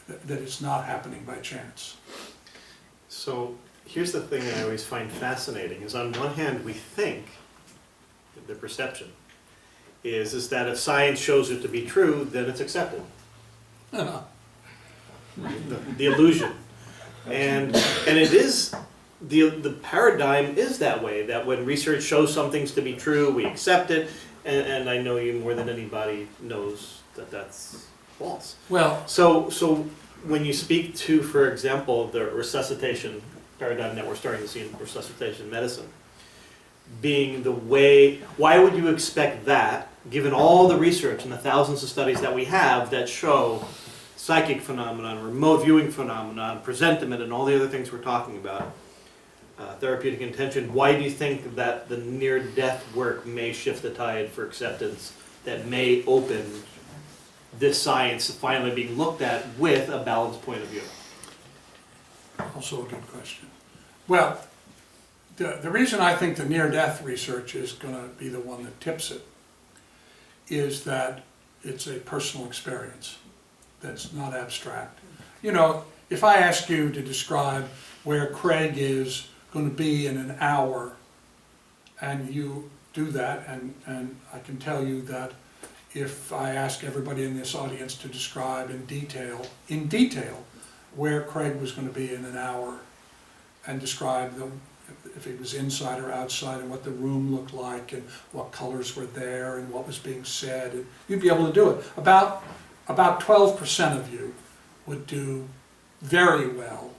that it's not happening by chance. So here's the thing that I always find fascinating, is on one hand we think, the perception, is that if science shows it to be true, then it's accepted. the illusion. And it is, the paradigm is that way, that when research shows some things to be true, we accept it, and I know you more than anybody knows that that's false. Well, So when you speak to, for example, the resuscitation paradigm that we're starting to see in resuscitation medicine, being the way, why would you expect that, given all the research and the thousands of studies that we have that show psychic phenomenon, remote viewing phenomenon, presentiment, and all the other things we're talking about, therapeutic intention, why do you think that the near-death work may shift the tide for acceptance, that may open this science finally being looked at with a balanced point of view? also a good question. Well, the reason I think the near-death research is going to be the one that tips it is that it's a personal experience that's not abstract. You know, if I ask you to describe where Craig is going to be in an hour, and you do that, and I can tell you that if I ask everybody in this audience to describe in detail, where Craig was going to be in an hour, and describe if he was inside or outside, and what the room looked like, and what colors were there, and what was being said, and you'd be able to do it. About 12% of you would do very well,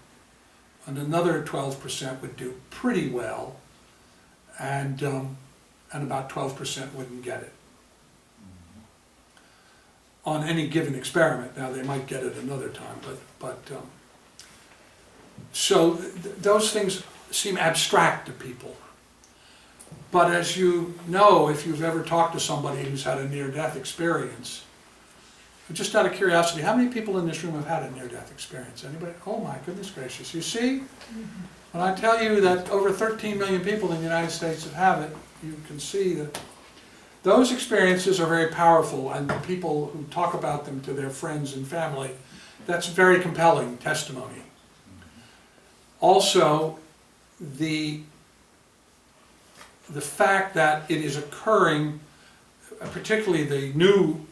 and another 12% would do pretty well, and about 12% wouldn't get it on any given experiment. Now, they might get it another time, so those things seem abstract to people. But as you know, if you've ever talked to somebody who's had a near-death experience, just out of curiosity, how many people in this room have had a near-death experience? Anybody? Oh my goodness gracious. You see, when I tell you that over 13 million people in the United States have it, you can see that those experiences are very powerful, and the people who talk about them to their friends and family, that's very compelling testimony. Also, the fact that it is occurring, particularly the new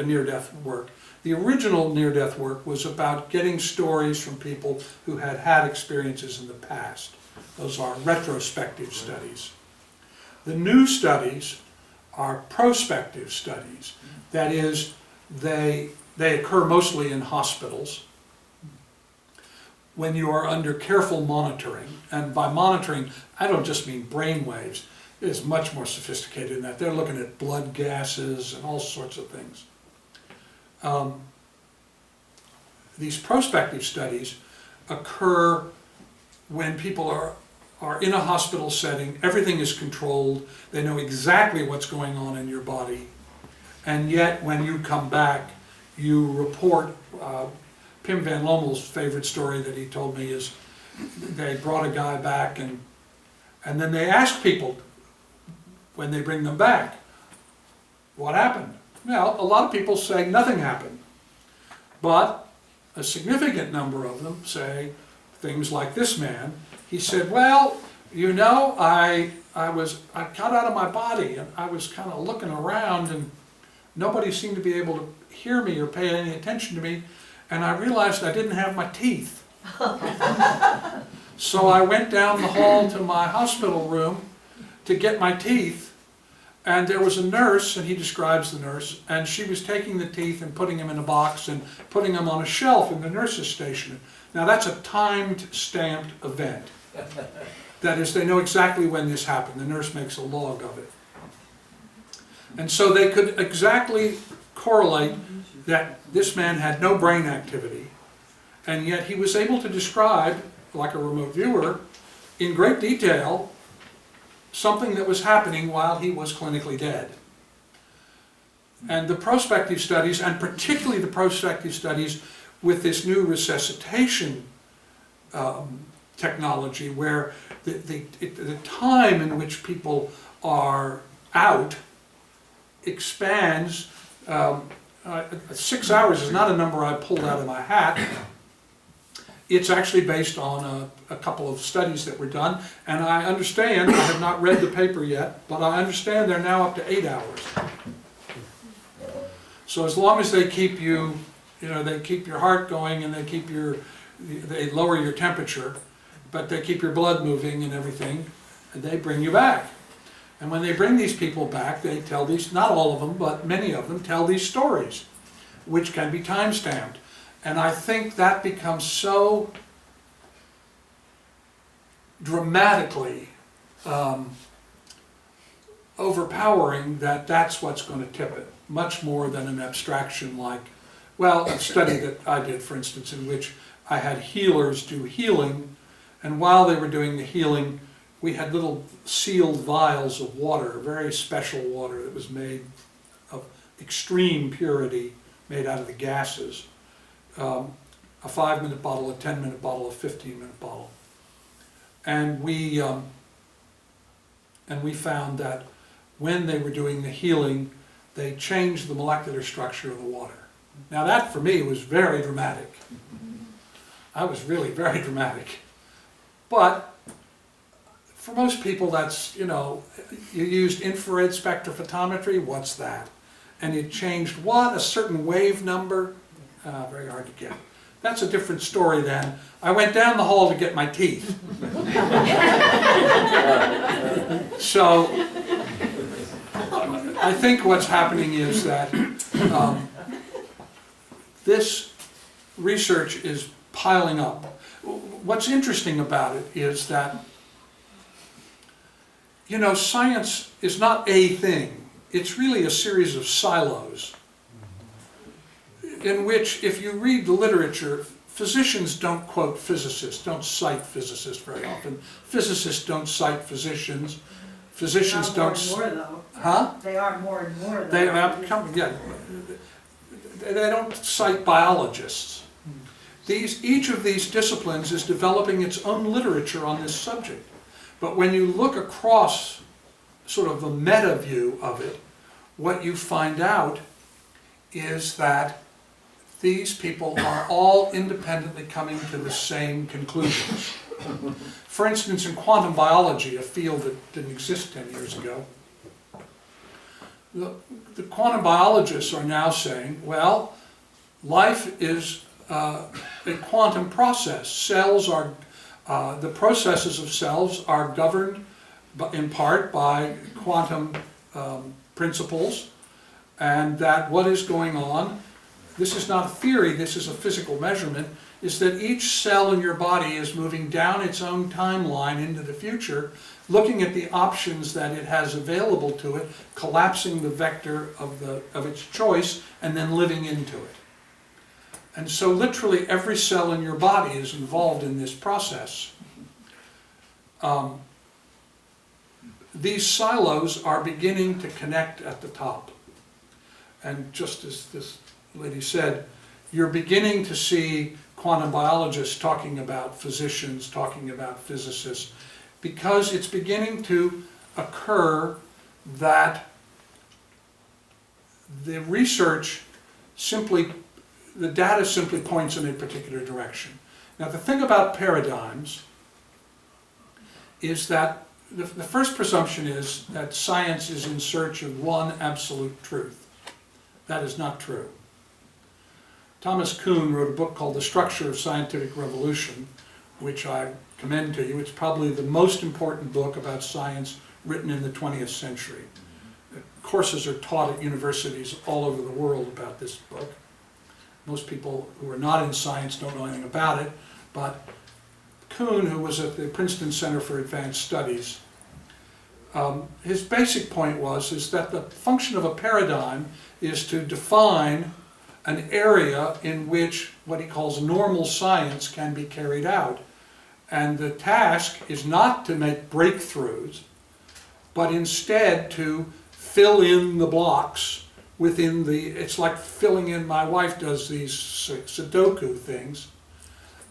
near-death work. The original near-death work was about getting stories from people who had had experiences in the past. Those are retrospective studies. The new studies are prospective studies. That is, they occur mostly in hospitals when you are under careful monitoring. And by monitoring, I don't just mean brain waves. It is much more sophisticated than that. They're looking at blood gases and all sorts of things. These prospective studies occur when people are in a hospital setting, everything is controlled, they know exactly what's going on in your body, and yet when you come back, you report. Pim van Lommel's favorite story that he told me is they brought a guy back, and then they ask people, when they bring them back, what happened? Well, a lot of people say nothing happened, but a significant number of them say things like this man. He said, well, you know, I got out of my body, and I was kind of looking around, and nobody seemed to be able to hear me or pay any attention to me, and I realized I didn't have my teeth. So I went down the hall to my hospital room to get my teeth, and there was a nurse, and he describes the nurse, and she was taking the teeth and putting them in a box and putting them on a shelf in the nurse's station. Now that's a timed, stamped event. That is, they know exactly when this happened. The nurse makes a log of it. And so they could exactly correlate that this man had no brain activity, and yet he was able to describe, like a remote viewer, in great detail, something that was happening while he was clinically dead. And the prospective studies, and particularly the prospective studies with this new resuscitation technology, where the time in which people are out expands. 6 hours is not a number I pulled out of my hat. It's actually based on a couple of studies that were done, and I understand, I have not read the paper yet, but I understand they're now up to 8 hours. So as long as they keep you, they keep your heart going, and they lower your temperature, but they keep your blood moving and everything, and they bring you back. And when they bring these people back, they tell these, not all of them, but many of them tell these stories, which can be time-stamped. And I think that becomes so dramatically overpowering that that's what's going to tip it, much more than an abstraction like, well, a study that I did, for instance, in which I had healers do healing, and while they were doing the healing, we had little sealed vials of water, very special water that was made of extreme purity, made out of the gases. A 5-minute bottle, a 10-minute bottle, a 15-minute bottle. And we found that when they were doing the healing, they changed the molecular structure of the water. Now that for me was very dramatic. I was really very dramatic. But for most people that's, you know, you used infrared spectrophotometry, what's that? And it changed what? A certain wave number? Very hard to get. That's a different story then. I went down the hall to get my teeth. So I think what's happening is that this research is piling up. What's interesting about it is that, you know, science is not a thing. It's really a series of silos in which, if you read the literature, physicians don't quote physicists, don't cite physicists very often. Physicists don't cite physicians. Physicians don't... More and more though. Huh? They are more and more though. They don't cite biologists. Each of these disciplines is developing its own literature on this subject. But when you look across sort of the meta view of it, what you find out is that these people are all independently coming to the same conclusions. For instance, in quantum biology, a field that didn't exist 10 years ago, the quantum biologists are now saying, well, life is a quantum process. Cells are, the processes of cells are governed in part by quantum principles, and that what is going on, this is not a theory, this is a physical measurement, is that each cell in your body is moving down its own timeline into the future, looking at the options that it has available to it, collapsing the vector of its choice, and then living into it. And so literally every cell in your body is involved in this process. These silos are beginning to connect at the top. And just as this lady said, you're beginning to see quantum biologists talking about physicians, talking about physicists, because it's beginning to occur that the research simply, the data simply points in a particular direction. Now the thing about paradigms is that the first presumption is that science is in search of one absolute truth. That is not true. Thomas Kuhn wrote a book called The Structure of Scientific Revolution, which I commend to you. It's probably the most important book about science written in the 20th century. Courses are taught at universities all over the world about this book. Most people who are not in science don't know anything about it, but Kuhn, who was at the Princeton Center for Advanced Studies, his basic point is that the function of a paradigm is to define an area in which what he calls normal science can be carried out. And the task is not to make breakthroughs, but instead to fill in the blocks within the, it's like filling in, my wife does these Sudoku things,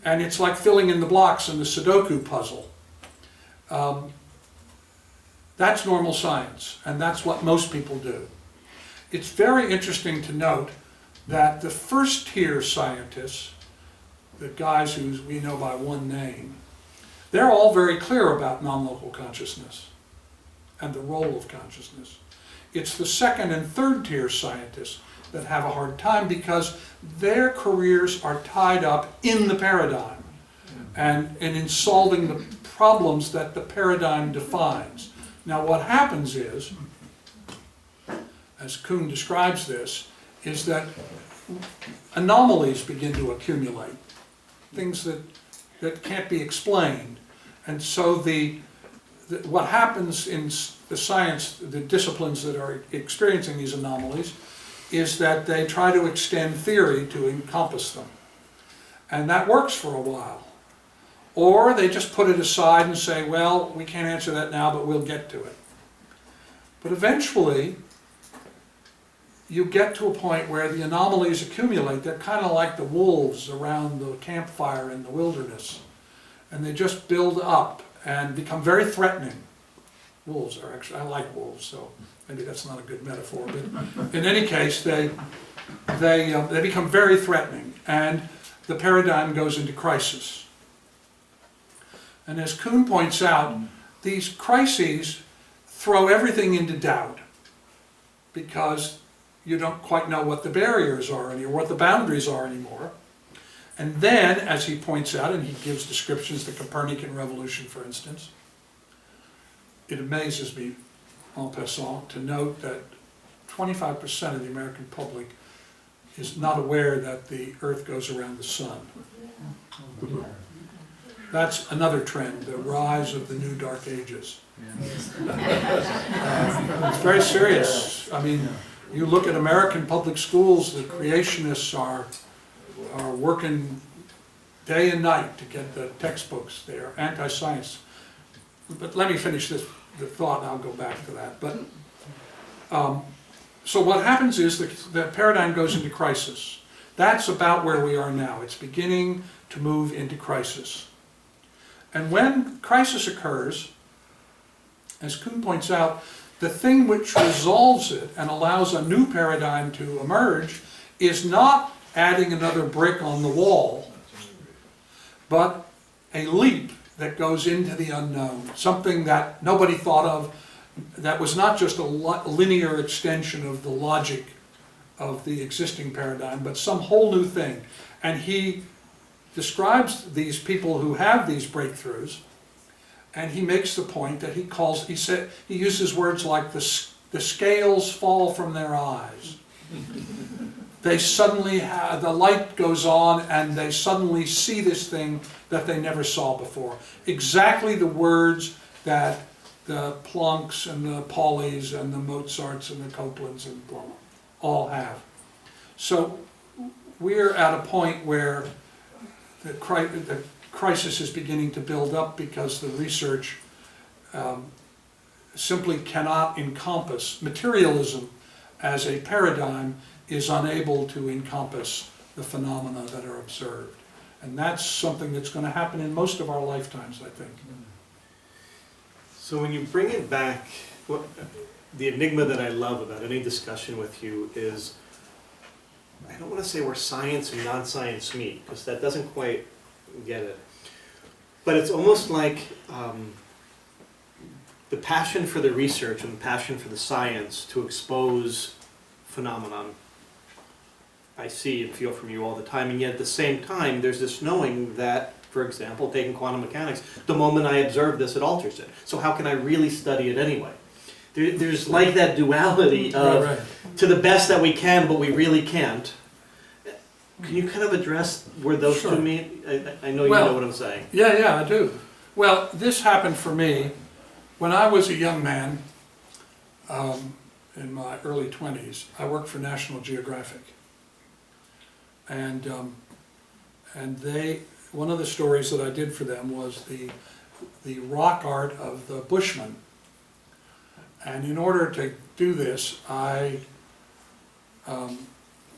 and it's like filling in the blocks in the Sudoku puzzle. That's normal science, and that's what most people do. It's very interesting to note that the first tier scientists, the guys who we know by one name, they're all very clear about non-local consciousness and the role of consciousness. It's the second and third tier scientists that have a hard time because their careers are tied up in the paradigm and in solving the problems that the paradigm defines. Now what happens is, as Kuhn describes this, is that anomalies begin to accumulate, things that can't be explained. And so what happens in the science, the disciplines that are experiencing these anomalies, is that they try to extend theory to encompass them. And that works for a while. Or they just put it aside and say, well, we can't answer that now, but we'll get to it. But eventually, you get to a point where the anomalies accumulate. They're kind of like the wolves around the campfire in the wilderness. And they just build up and become very threatening. Wolves are actually, I like wolves, so maybe that's not a good metaphor. But in any case, they they become very threatening, and the paradigm goes into crisis. And as Kuhn points out, these crises throw everything into doubt, because you don't quite know what the barriers are anymore, what the boundaries are anymore. And then, as he points out, and he gives descriptions, the Copernican revolution, for instance, it amazes me, en passant, to note that 25% of the American public is not aware that the Earth goes around the sun. That's another trend, the rise of the new dark ages. It's very serious. I mean, you look at American public schools, the creationists are working day and night to get the textbooks. They are anti-science. But let me finish the thought and I'll go back to that. But so what happens is the paradigm goes into crisis. That's about where we are now. It's beginning to move into crisis. And when crisis occurs, as Kuhn points out, the thing which resolves it and allows a new paradigm to emerge is not adding another brick on the wall, but a leap that goes into the unknown, something that nobody thought of, that was not just a linear extension of the logic of the existing paradigm, but some whole new thing. And he describes these people who have these breakthroughs, and he makes the point that he uses words like the scales fall from their eyes. They suddenly have, the light goes on and they suddenly see this thing that they never saw before. Exactly the words that the Plancks and the Paulis and the Mozarts and the Coplands and all have. So we're at a point where the crisis is beginning to build up because the research simply cannot encompass materialism as a paradigm, is unable to encompass the phenomena that are observed. And that's something that's going to happen in most of our lifetimes, I think. So when you bring it back, the enigma that I love about any discussion with you is, I don't want to say where science and non-science meet, because that doesn't quite get it. But it's almost like the passion for the research and the passion for the science to expose phenomenon I see and feel from you all the time, and yet at the same time there's this knowing that, for example, taking quantum mechanics, the moment I observe this, it alters it. So how can I really study it anyway? There's like that duality of, Right. to the best that we can, but we really can't. Can you kind of address where those Sure. two meet? I know you Well, know what I'm saying. Yeah, I do. Well, this happened for me when I was a young man, in my early 20s. I worked for National Geographic. And one of the stories that I did for them was the rock art of the Bushman. And in order to do this, I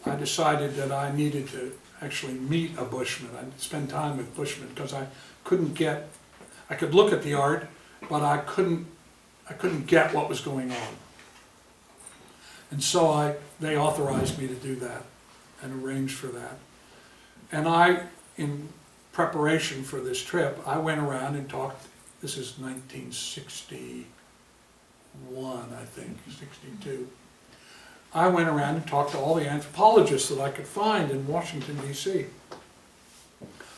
decided that I needed to actually meet a Bushman. I'd spend time with Bushmen because I could look at the art, but I couldn't get what was going on. And so they authorized me to do that and arranged for that. And in preparation for this trip, I went around and talked, this is 1961, I think, 62. I went around and talked to all the anthropologists that I could find in Washington, D.C.,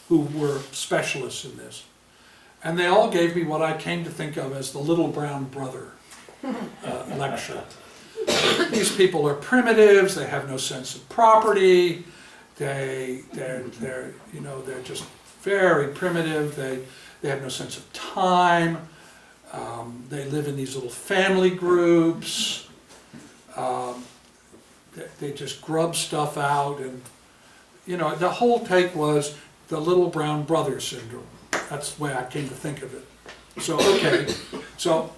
who were specialists in this. And they all gave me what I came to think of as the little brown brother lecture. These people are primitives, they have no sense of property, they're just very primitive, they have no sense of time, they live in these little family groups, they just grub stuff out, and the whole take was the little brown brother syndrome. That's the way I came to think of it. So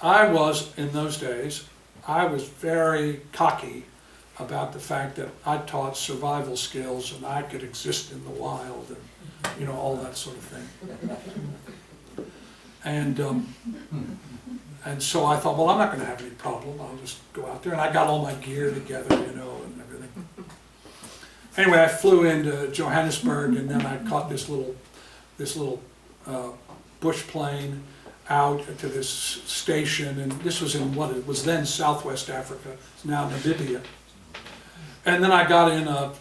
I was, in those days, I was very cocky about the fact that I taught survival skills and I could exist in the wild and all that sort of thing. And And so I thought, well, I'm not gonna have any problem, I'll just go out there, and I got all my gear together, you know, and everything. Anyway, I flew into Johannesburg, and then I caught this little bush plane out to this station, and this was in what it was then Southwest Africa, it's now Namibia. And then I got in a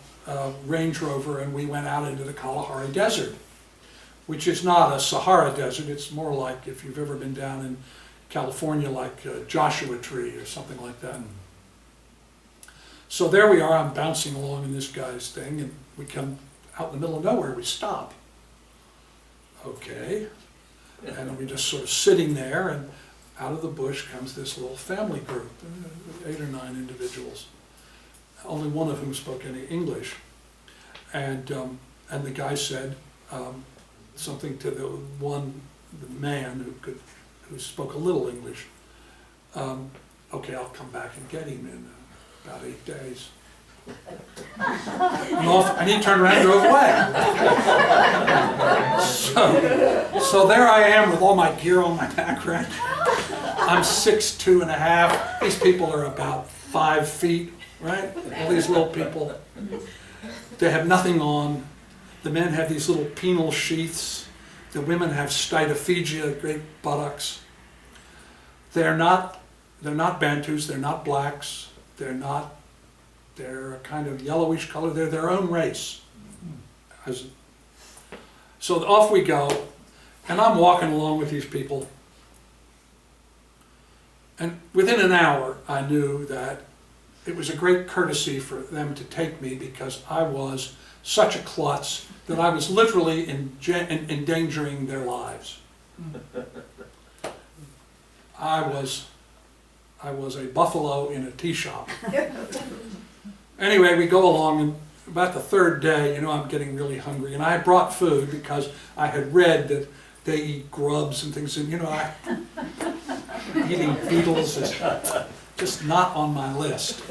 Range Rover, and we went out into the Kalahari Desert, which is not a Sahara desert, it's more like if you've ever been down in California, like Joshua Tree or something like that. So there we are, I'm bouncing along in this guy's thing, and we come out in the middle of nowhere, we stop. Okay, and we're just sort of sitting there, and out of the bush comes this little family group, 8 or 9 individuals, only one of whom spoke any English. And the guy said something to the man who spoke a little English. Okay, I'll come back and get him in about 8 days. And he turned around and drove away. So there I am with all my gear on my back, right? I'm 6'2½". These people are about 5 feet, right? All these little people. They have nothing on. The men have these little penal sheaths. The women have Stephanaschwartz, great buttocks. They're not Bantus, they're not blacks, they're a kind of yellowish color, they're their own race. So off we go, and I'm walking along with these people, and within an hour I knew that it was a great courtesy for them to take me because I was such a klutz that I was literally endangering their lives. I was a buffalo in a tea shop. Anyway, we go along, and about the 3rd day, you know, I'm getting really hungry, and I brought food because I had read that they eat grubs and things, and you know, eating beetles is just not on my list.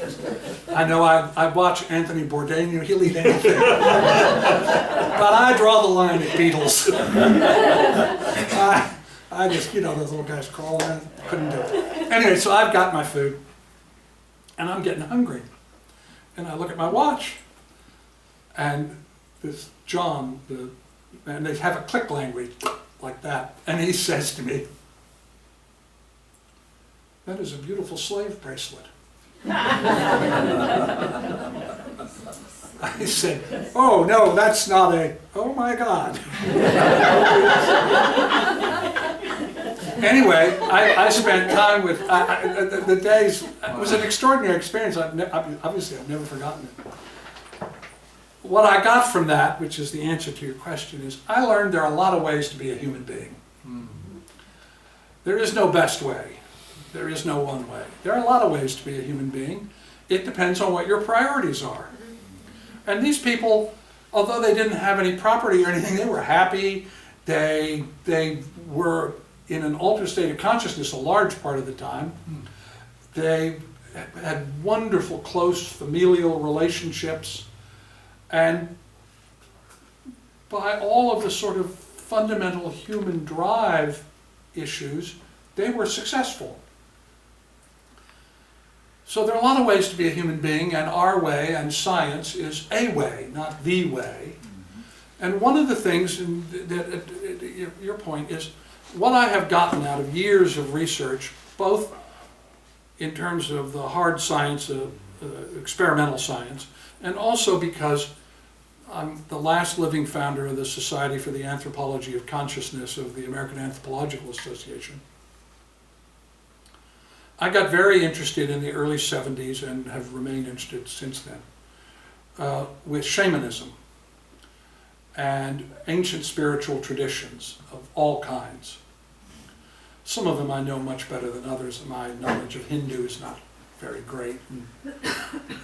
I know I watch Anthony Bourdain, you know, he'll eat anything. But I draw the line at beetles. I just, you know, those little guys crawling in, couldn't do it. Anyway, so I've got my food, and I'm getting hungry. And I look at my watch, and this John, and they have a click language like that, and he says to me, "That is a beautiful slave bracelet." I said, "Oh no, that's not a, oh my God." Anyway, I spent time with, the days, it was an extraordinary experience. Obviously I've never forgotten it. What I got from that, which is the answer to your question, is I learned there are a lot of ways to be a human being. There is no best way. There is no one way. There are a lot of ways to be a human being. It depends on what your priorities are. And these people, although they didn't have any property or anything, they were happy. They were in an altered state of consciousness a large part of the time. They had wonderful, close familial relationships. And by all of the sort of fundamental human drive issues, they were successful. So there are a lot of ways to be a human being, and our way, and science, is a way, not the way. And one of the things, your point is, what I have gotten out of years of research, both in terms of the hard science, experimental science, and also because I'm the last living founder of the Society for the Anthropology of Consciousness of the American Anthropological Association. I got very interested in the early 70s and have remained interested since then with shamanism and ancient spiritual traditions of all kinds. Some of them I know much better than others. My knowledge of Hindu is not very great,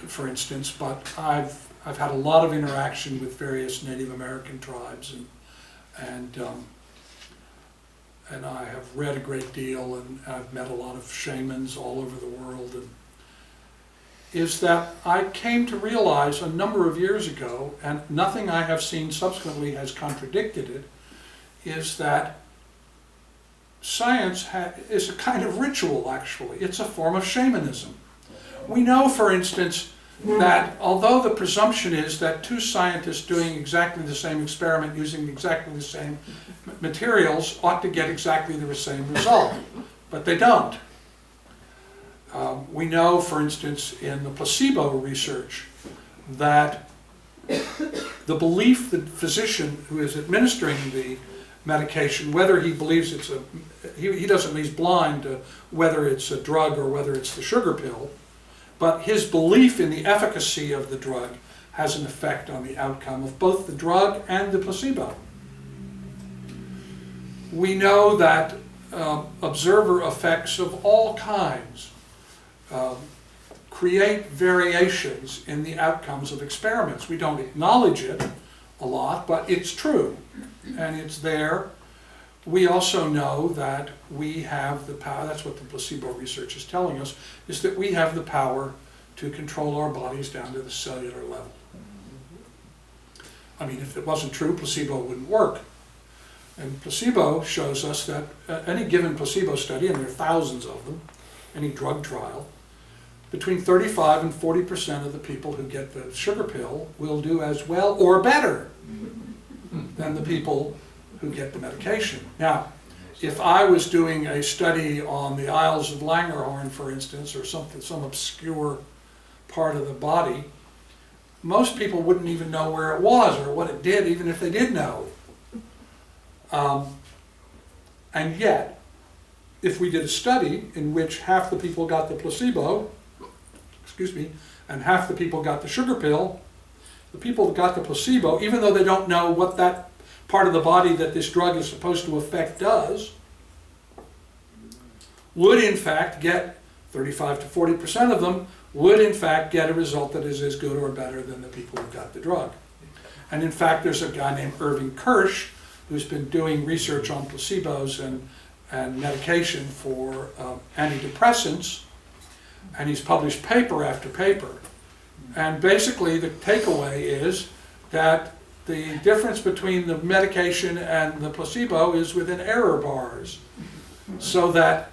for instance, but I've had a lot of interaction with various Native American tribes, and I have read a great deal, and I've met a lot of shamans all over the world. And is that I came to realize a number of years ago, and nothing I have seen subsequently has contradicted it, is that science is a kind of ritual, actually. It's a form of shamanism. We know, for instance, that although the presumption is that two scientists doing exactly the same experiment using exactly the same materials ought to get exactly the same result, but they don't. We know, for instance, in the placebo research, that the belief that the physician who is administering the medication, whether he believes it's he doesn't, he's blind to whether it's a drug or whether it's the sugar pill, but his belief in the efficacy of the drug has an effect on the outcome of both the drug and the placebo. We know that observer effects of all kinds create variations in the outcomes of experiments. We don't acknowledge it a lot, but it's true, and it's there. We also know that we have the power, that's what the placebo research is telling us, is that we have the power to control our bodies down to the cellular level. I mean, if it wasn't true, placebo wouldn't work. And placebo shows us that any given placebo study, and there are thousands of them, any drug trial, between 35 and 40% of the people who get the sugar pill will do as well or better than the people who get the medication. Now, if I was doing a study on the Isles of Langerhorn, for instance, or something, some obscure part of the body, most people wouldn't even know where it was or what it did, even if they did know. And yet, if we did a study in which half the people got the placebo, and half the people got the sugar pill, the people that got the placebo, even though they don't know what that part of the body that this drug is supposed to affect does, would in fact get 35 to 40% of them would in fact get a result that is as good or better than the people who got the drug. And in fact, there's a guy named Irving Kirsch who's been doing research on placebos and medication for antidepressants, and he's published paper after paper. And basically the takeaway is that the difference between the medication and the placebo is within error bars. So that,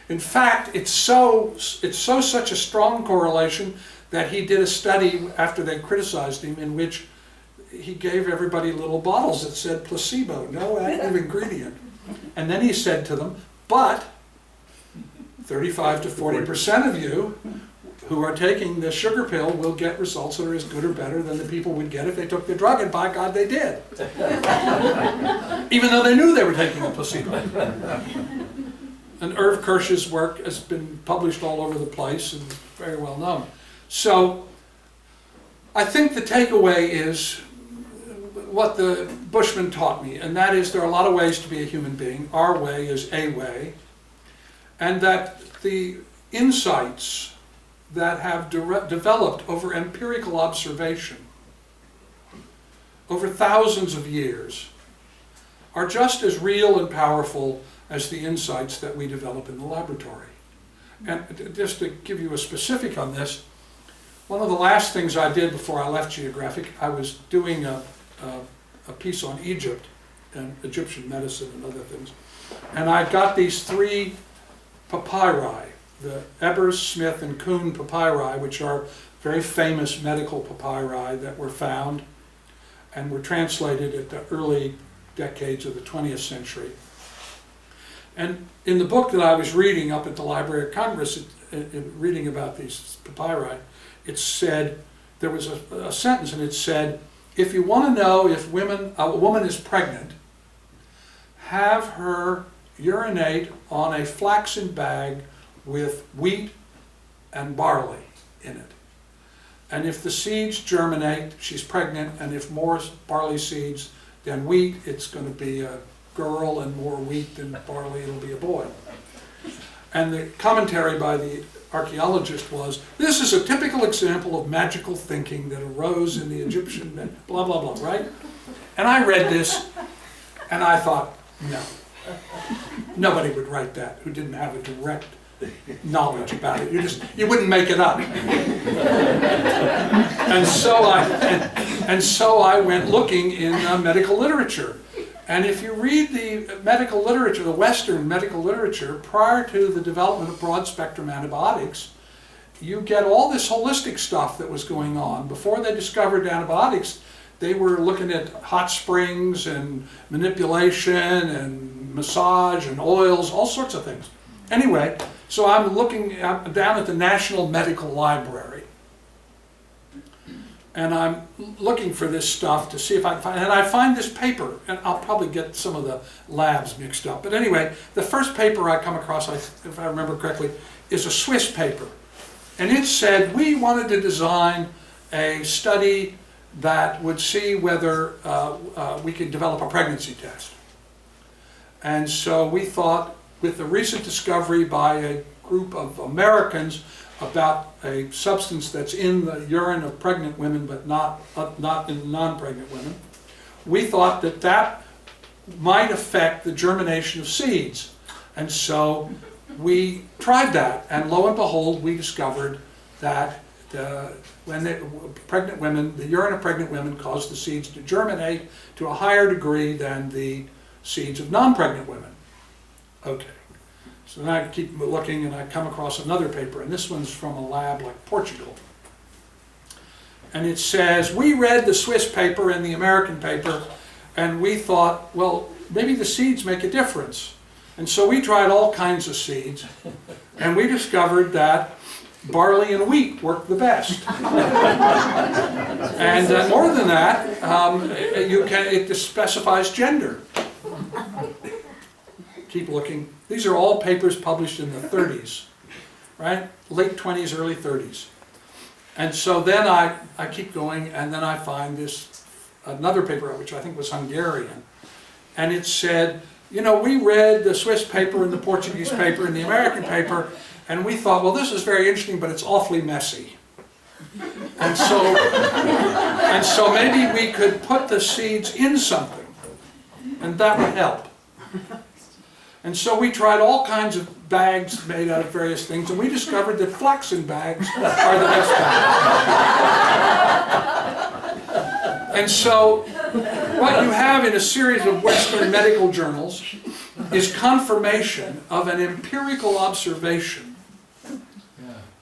in fact, it's such a strong correlation that he did a study after they criticized him in which he gave everybody little bottles that said placebo, no active ingredient. And then he said to them, but 35 to 40% of you who are taking the sugar pill will get results that are as good or better than the people would get if they took the drug, and by God they did. Even though they knew they were taking a placebo. And Irv Kirsch's work has been published all over the place and very well known. So I think the takeaway is what the Bushman taught me, and that is there are a lot of ways to be a human being. Our way is a way, and that the insights that have developed over empirical observation over thousands of years are just as real and powerful as the insights that we develop in the laboratory. And just to give you a specific on this, one of the last things I did before I left Geographic, I was doing a piece on Egypt and Egyptian medicine and other things. And I got these three papyri, the Ebers, Smith, and Kuhn papyri, which are very famous medical papyri that were found and were translated at the early decades of the 20th century. And in the book that I was reading up at the Library of Congress, reading about these papyri, it said, there was a sentence and it said, if you want to know if a woman is pregnant, have her urinate on a flaxen bag with wheat and barley in it. And if the seeds germinate, she's pregnant, and if more barley seeds than wheat, it's going to be a girl, and more wheat than barley, it'll be a boy. And the commentary by the archaeologist was, this is a typical example of magical thinking that arose in the Egyptian, blah, blah, blah, right? And I read this, and I thought, no. Nobody would write that who didn't have a direct knowledge about it. You wouldn't make it up. And so I went looking in medical literature. And if you read the medical literature, the Western medical literature, prior to the development of broad-spectrum antibiotics, you get all this holistic stuff that was going on. Before they discovered antibiotics, they were looking at hot springs and manipulation and massage and oils, all sorts of things. Anyway, so I'm down at the National Medical Library, and I'm looking for this stuff to see if I can find it. And I find this paper, and I'll probably get some of the labs mixed up. But anyway, the first paper I come across, if I remember correctly, is a Swiss paper. And it said we wanted to design a study that would see whether we could develop a pregnancy test. And so we thought, with the recent discovery by a group of Americans about a substance that's in the urine of pregnant women but not in non-pregnant women, we thought that that might affect the germination of seeds. And so we tried that, and lo and behold, we discovered that pregnant women, the urine of pregnant women caused the seeds to germinate to a higher degree than the seeds of non-pregnant women. Okay, so then I keep looking and I come across another paper, and this one's from a lab like Portugal. And it says, we read the Swiss paper and the American paper, and we thought, well, maybe the seeds make a difference. And so we tried all kinds of seeds, and we discovered that barley and wheat work the best. And more than that, it specifies gender. Keep looking. These are all papers published in the 30s, right? Late 20s, early 30s. And so then I keep going, and then I find another paper, which I think was Hungarian. And it said, you know, we read the Swiss paper and the Portuguese paper and the American paper, and we thought, well, this is very interesting, but it's awfully messy. And so maybe we could put the seeds in something, and that would help. And so we tried all kinds of bags made out of various things, and we discovered that flaxen bags are the best bags. And so what you have in a series of Western medical journals is confirmation of an empirical observation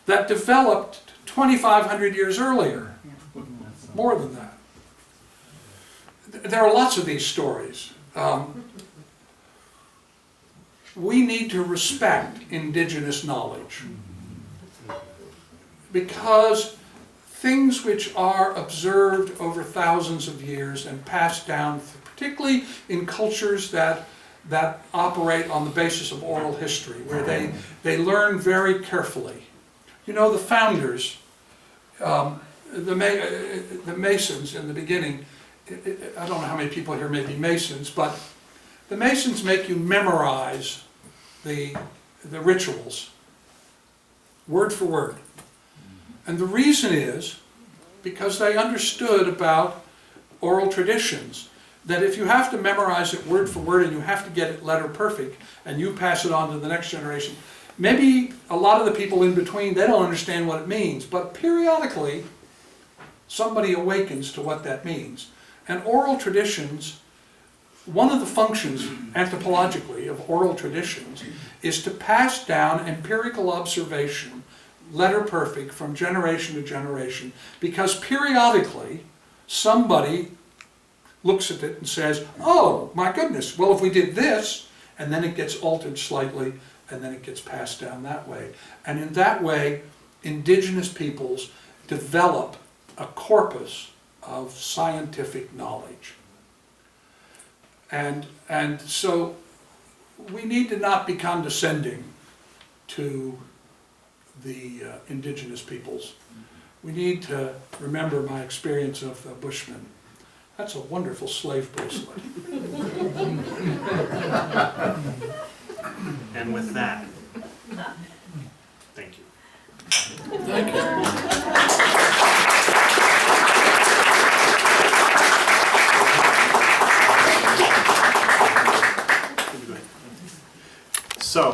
that developed 2,500 years earlier. More than that. There are lots of these stories. We need to respect indigenous knowledge, because things which are observed over thousands of years and passed down, particularly in cultures that operate on the basis of oral history, where they learn very carefully. You know, the founders, the Masons in the beginning, I don't know how many people here may be Masons, but the Masons make you memorize the rituals, word for word. And the reason is because they understood about oral traditions, that if you have to memorize it word for word and you have to get it letter perfect and you pass it on to the next generation, maybe a lot of the people in between, they don't understand what it means, but periodically somebody awakens to what that means. And oral traditions, one of the functions anthropologically of oral traditions is to pass down empirical observation, letter perfect, from generation to generation, because periodically somebody looks at it and says, oh my goodness, well if we did this, and then it gets altered slightly, and then it gets passed down that way. And in that way, indigenous peoples develop a corpus of scientific knowledge. And so we need to not be condescending to the indigenous peoples. We need to remember my experience of the Bushmen. That's a wonderful slave bracelet. And with that,